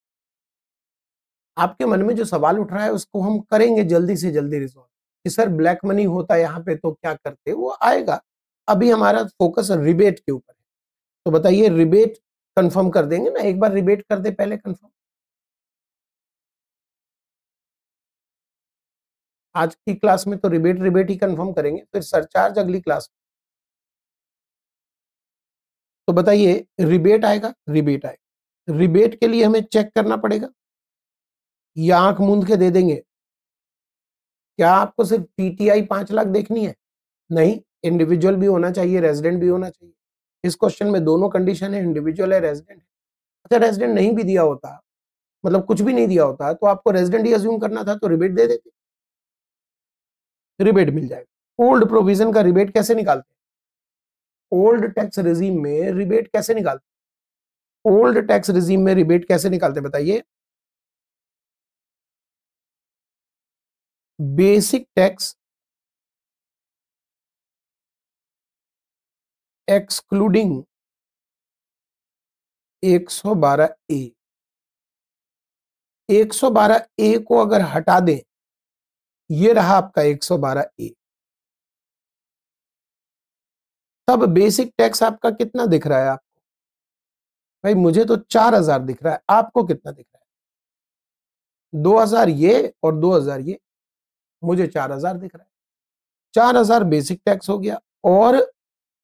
आपके मन में जो सवाल उठ रहा है उसको हम करेंगे जल्दी से जल्दी रिजॉल्व, कि सर ब्लैक मनी होता है यहाँ पे तो क्या करते, वो आएगा। अभी हमारा फोकस रिबेट के ऊपर है। तो बताइए रिबेट कंफर्म कर देंगे ना, एक बार रिबेट कर दे पहले कंफर्म। आज की क्लास में तो रिबेट रिबेट ही कंफर्म करेंगे, फिर सरचार्ज अगली क्लास में। तो बताइए रिबेट आएगा, रिबेट आएगा। रिबेट के लिए हमें चेक करना पड़ेगा या आंख मूंद के दे देंगे? क्या आपको सिर्फ टीटीआई 5 लाख देखनी है? नहीं, इंडिविजुअल भी होना चाहिए, रेजिडेंट भी होना चाहिए। इस क्वेश्चन में दोनों कंडीशन है, इंडिविजुअल है, रेजिडेंट है। अच्छा, रेजिडेंट नहीं भी दिया होता, मतलब कुछ भी नहीं दिया होता, तो आपको रेजिडेंट ही अज्यूम करना था, तो रिबेट दे देते, रिबेट मिल जाएगा। ओल्ड प्रोविजन का रिबेट कैसे निकालते हैं? ओल्ड टैक्स रिजीम में रिबेट कैसे निकालते हैं? ओल्ड टैक्स रिजीम में रिबेट कैसे निकालते हैं बताइए? बेसिक टैक्स एक्सक्लूडिंग 112 ए, 112 ए को अगर हटा दें, ये रहा आपका 112 ए, तब बेसिक टैक्स आपका कितना दिख रहा है आपको? भाई मुझे तो 4000 दिख रहा है, आपको कितना दिख रहा है? 2000 ये और 2000 ये, मुझे 4000 दिख रहा है। 4000 बेसिक टैक्स हो गया, और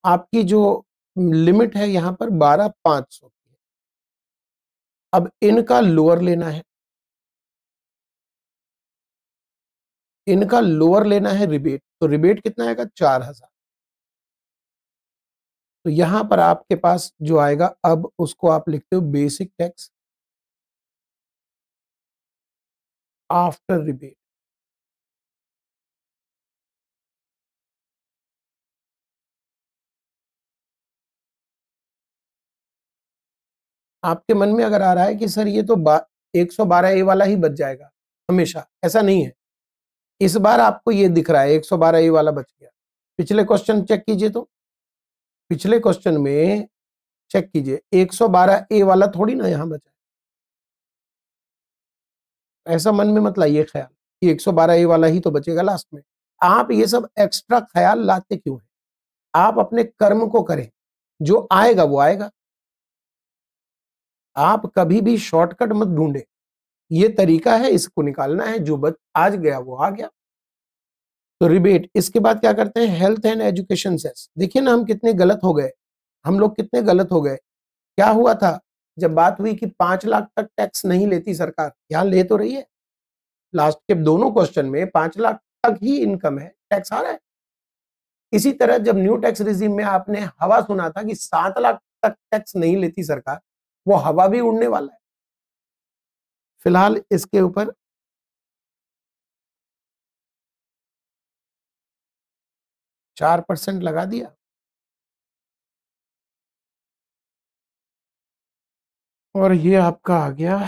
आपकी जो लिमिट है यहां पर 12,500 की है। अब इनका लोअर लेना है, इनका लोअर लेना है रिबेट, तो रिबेट कितना आएगा? 4000। तो यहां पर आपके पास जो आएगा, अब उसको आप लिखते हो बेसिक टैक्स आफ्टर रिबेट। आपके मन में अगर आ रहा है कि सर ये तो 112 ए वाला ही बच जाएगा हमेशा, ऐसा नहीं है। इस बार आपको ये दिख रहा है 112 ए वाला बच गया। पिछले क्वेश्चन चेक कीजिए, तो पिछले क्वेश्चन में चेक कीजिए, 112 ए वाला थोड़ी ना यहां बचा है। ऐसा मन में मत लाइए ख्याल कि 112 ए वाला ही तो बचेगा लास्ट में। आप ये सब एक्स्ट्रा ख्याल लाते क्यों हैं? आप अपने कर्म को करें, जो आएगा वो आएगा। आप कभी भी शॉर्टकट मत ढूंढे, ये तरीका है, इसको निकालना है, जो बच आज गया वो आ गया। तो रिबेट, इसके बाद क्या करते हैं? Health and education cess. देखिए ना हम कितने गलत हो गए, हम लोग कितने गलत हो गए। क्या हुआ था जब बात हुई कि 5 लाख तक टैक्स नहीं लेती सरकार? यहां ले तो रही है, लास्ट के दोनों क्वेश्चन में 5 लाख तक ही इनकम है, टैक्स आ रहा है। इसी तरह जब न्यू टैक्स रिजीम में आपने हवा सुना था कि 7 लाख तक टैक्स नहीं लेती सरकार, वो हवा भी उड़ने वाला है। फिलहाल इसके ऊपर 4% लगा दिया, और ये आपका आ गया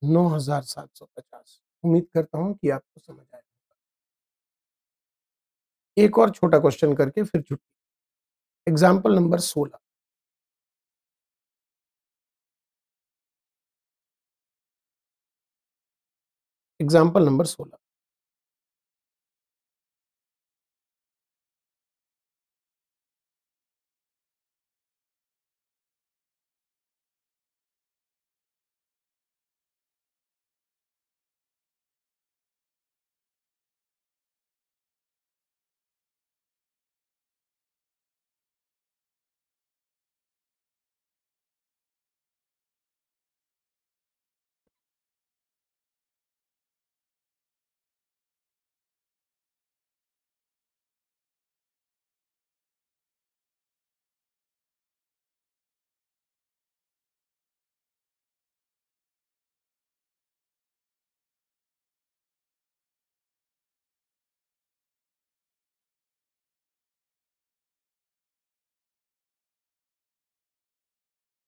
9,750। उम्मीद करता हूं कि आपको समझ आए। एक और छोटा क्वेश्चन करके फिर छुट्टी। Example number 16। Example number 16।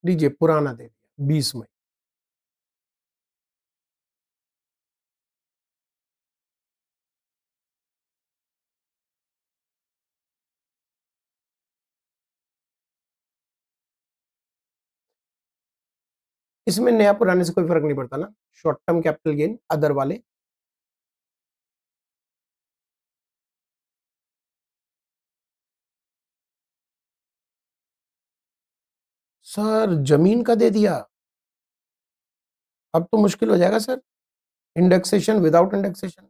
लीजिए पुराना दे दिया 20 मई। इसमें नया पुराने से कोई फर्क नहीं पड़ता ना, short term capital gain other वाले। सर जमीन का दे दिया, अब तो मुश्किल हो जाएगा सर। Indexation without indexation?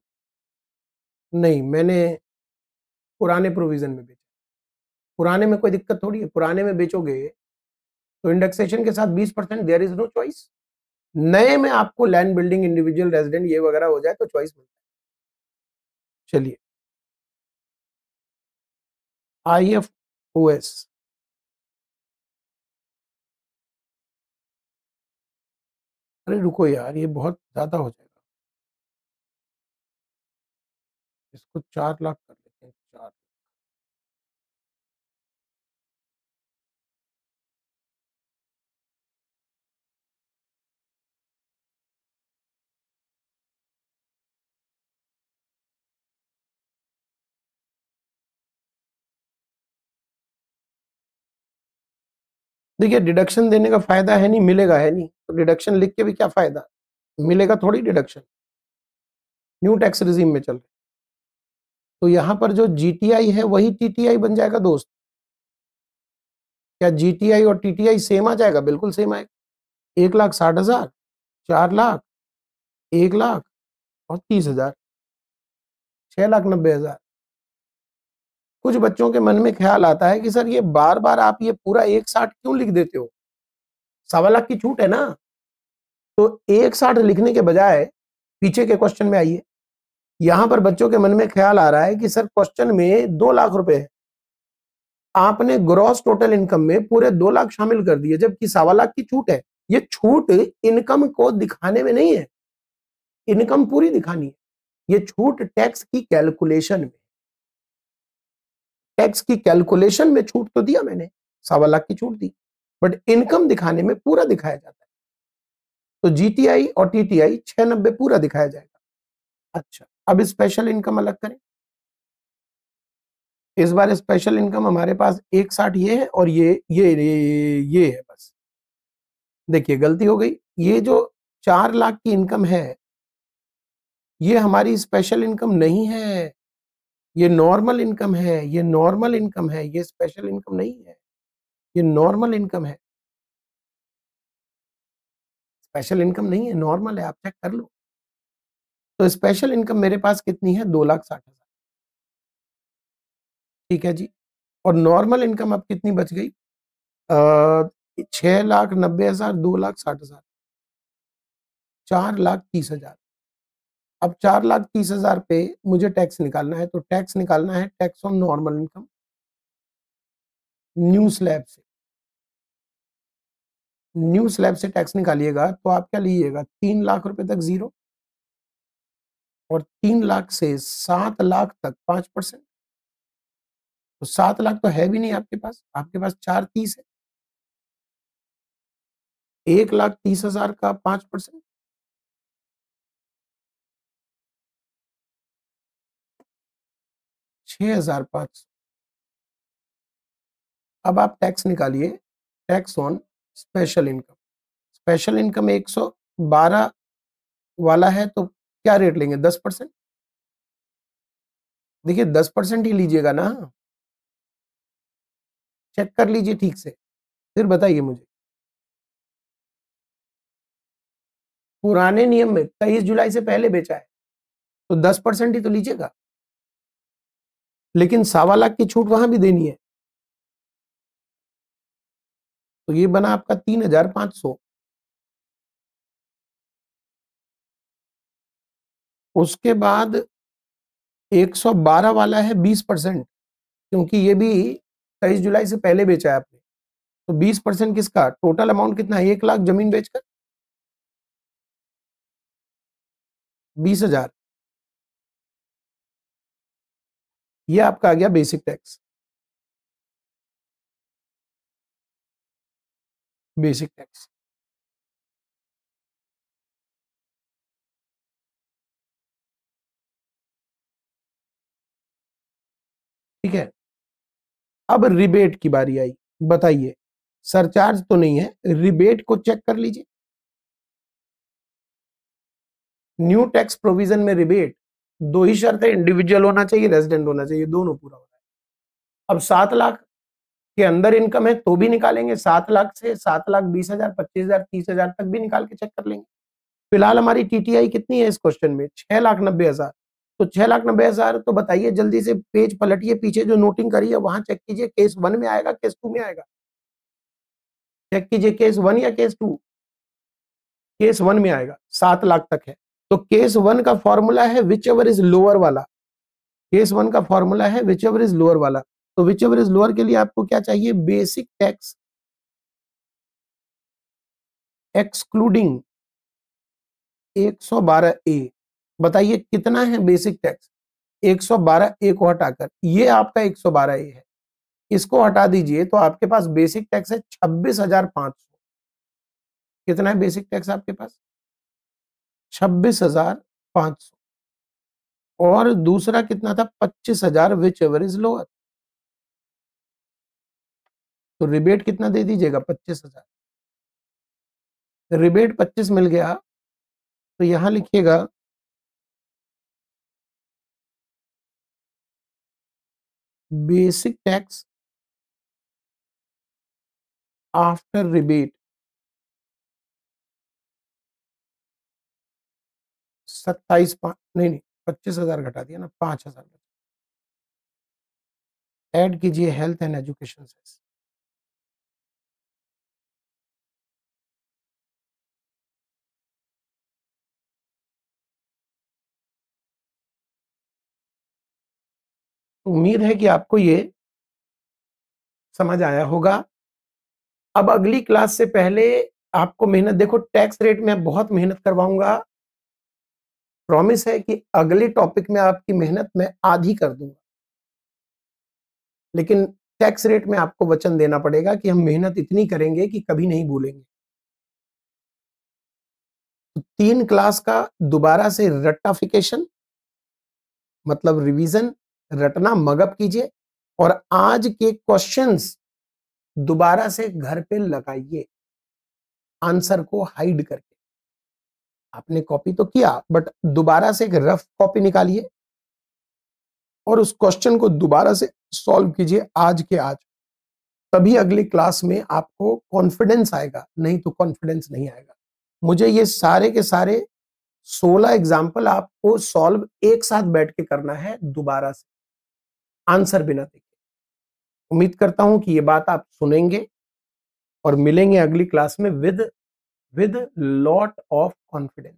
नहीं, मैंने पुराने प्रोविजन में बेचा। पुराने में कोई दिक्कत थोड़ी है, पुराने में बेचोगे तो इंडेक्सेशन के साथ 20%, देयर इज नो चॉइस। नए में आपको लैंड बिल्डिंग, इंडिविजुअल रेजिडेंट ये वगैरह हो जाए तो चॉइस मिलता है। चलिए, IFOS, अरे रुको यार, ये बहुत ज्यादा हो जाएगा, इसको 4 लाख कर लेते हैं, 4। देखिए, डिडक्शन देने का फायदा है नहीं, मिलेगा है नहीं, तो डिडक्शन लिख के भी क्या फायदा, मिलेगा थोड़ी डिडक्शन, न्यू टैक्स रिजीम में चल रहे। तो यहां पर जो जीटीआई है वही टीटीआई बन जाएगा दोस्त। क्या जीटीआई और टीटीआई सेम आ जाएगा? बिल्कुल सेम आएगा। 1,60,000, 4 लाख, 1 लाख और 30,000, 6,90,000। कुछ बच्चों के मन में ख्याल आता है कि सर ये बार बार आप ये पूरा 1,60 क्यों लिख देते हो, 1,15,00,000 की छूट है ना। तो 1,60 लिखने के बजाय पीछे के क्वेश्चन में आइए, यहां पर बच्चों के मन में ख्याल आ रहा है कि सर क्वेश्चन में 2 लाख रुपए है, आपने ग्रॉस टोटल इनकम में पूरे 2 लाख शामिल कर दिए, जबकि 1,15,00,000 की छूट है। ये छूट इनकम को दिखाने में नहीं है, इनकम पूरी दिखानी है। ये छूट टैक्स की कैलकुलेशन में, टैक्स की कैलकुलेशन में छूट तो दिया मैंने, 1,15,00,000 की छूट दी, बट इनकम दिखाने में पूरा दिखाया जाता है। तो जीटीआई और टीटीआई 690 पूरा दिखाया जाएगा। अच्छा, अब स्पेशल इनकम अलग करें। इस बार स्पेशल इनकम हमारे पास 1,60 ये है और ये है बस। देखिए गलती हो गई, ये जो 4 लाख की इनकम है ये हमारी स्पेशल इनकम नहीं है, ये नॉर्मल इनकम है, ये नॉर्मल इनकम है, ये स्पेशल इनकम नहीं है, ये नॉर्मल इनकम है। स्पेशल इनकम नहीं है, नॉर्मल है, आप चेक कर लो। तो स्पेशल इनकम मेरे पास कितनी है? 2,60,000। ठीक है जी। और नॉर्मल इनकम अब कितनी बच गई? 6,90,000, 2,60,000, 4,30,000। अब 4,30,000 पे मुझे टैक्स निकालना है, तो टैक्स निकालना है tax on normal income, new slab से। न्यू स्लैब से टैक्स निकालिएगा तो आप क्या लीजिएगा? 3 लाख रुपए तक जीरो, और 3 लाख से 7 लाख तक 5%। तो 7 लाख तो है भी नहीं आपके पास, आपके पास 4,30 है। 1,30,000 का 5%, 6,500। अब आप टैक्स निकालिए, tax on special income. Special income 112 वाला है तो क्या रेट लेंगे? 10%। देखिए 10% ही लीजिएगा ना, चेक कर लीजिए ठीक से, फिर बताइए मुझे। पुराने नियम में 23 जुलाई से पहले बेचा है तो 10% ही तो लीजिएगा, लेकिन 1,15,00,000 की छूट वहां भी देनी है, तो ये बना आपका 3,500। उसके बाद 112 वाला है 20%, क्योंकि ये भी 23 जुलाई से पहले बेचा है आपने, तो 20% किसका? टोटल अमाउंट कितना है? 1 लाख जमीन बेचकर 20,000। ये आपका आ गया बेसिक टैक्स, बेसिक टैक्स। ठीक है, अब रिबेट की बारी आई। बताइए, सरचार्ज तो नहीं है, रिबेट को चेक कर लीजिए। न्यू टैक्स प्रोविजन में रिबेट, दो ही शर्त है, इंडिविजुअल होना चाहिए, रेजिडेंट होना चाहिए, दोनों पूरा होना है। अब 7 लाख के अंदर इनकम है तो भी निकालेंगे, 7 लाख से 7,20,000, 25,000, 30,000 तक भी निकाल के चेक कर लेंगे। फिलहाल हमारी टीटीआई कितनी है इस क्वेश्चन में? 6,90,000। तो 6,90,000, तो बताइए जल्दी से, पेज पलटिए, पीछे जो नोटिंग करी है वहां चेक कीजिए, केस 1 में आएगा, केस 2 में आएगा? चेक कीजिए, केस 1 या केस 2? केस 1 में आएगा, 7 लाख तक है। तो केस 1 का फॉर्मूला है विच एवर इज लोअर वाला। केस 1 का फॉर्मूला है विच एवर इज लोअर वाला। तो विच एवर इज लोअर के लिए आपको क्या चाहिए? बेसिक टैक्स एक्सक्लूडिंग 112 ए। बताइए कितना है बेसिक टैक्स? 112 ए को हटाकर ये आपका 112 ए है, इसको हटा दीजिए तो आपके पास बेसिक टैक्स है 26,500। कितना है बेसिक टैक्स आपके पास? 26,500। और दूसरा कितना था? 25,000 विच एवर इज लोअर। तो रिबेट कितना दे दीजिएगा? 25,000। रिबेट 25 मिल गया तो यहां लिखिएगा बेसिक टैक्स आफ्टर रिबेट 27 नहीं 25,000 घटा दिया ना, 5,000। ऐड कीजिए हेल्थ एंड एजुकेशन से। उम्मीद है कि आपको ये समझ आया होगा। अब अगली क्लास से पहले आपको मेहनत, देखो टैक्स रेट में बहुत मेहनत करवाऊंगा। प्रॉमिस है कि अगले टॉपिक में आपकी मेहनत मैं आधी कर दूंगा, लेकिन टैक्स रेट में आपको वचन देना पड़ेगा कि हम मेहनत इतनी करेंगे कि कभी नहीं भूलेंगे। तो 3 क्लास का दोबारा से रट्टाफिकेशन मतलब रिवीजन, रटना मगअप कीजिए और आज के क्वेश्चंस दोबारा से घर पे लगाइए आंसर को हाइड करके। आपने कॉपी तो किया बट दोबारा से एक रफ कॉपी निकालिए और उस क्वेश्चन को दोबारा से सॉल्व कीजिए आज के आज। तभी अगली क्लास में आपको कॉन्फिडेंस आएगा, नहीं तो कॉन्फिडेंस नहीं आएगा। मुझे ये सारे के सारे 16 एग्जाम्पल आपको सॉल्व एक साथ बैठ के करना है दोबारा से, आंसर बिना देखे। उम्मीद करता हूं कि ये बात आप सुनेंगे और मिलेंगे अगली क्लास में विद लॉट ऑफ कॉन्फिडेंस।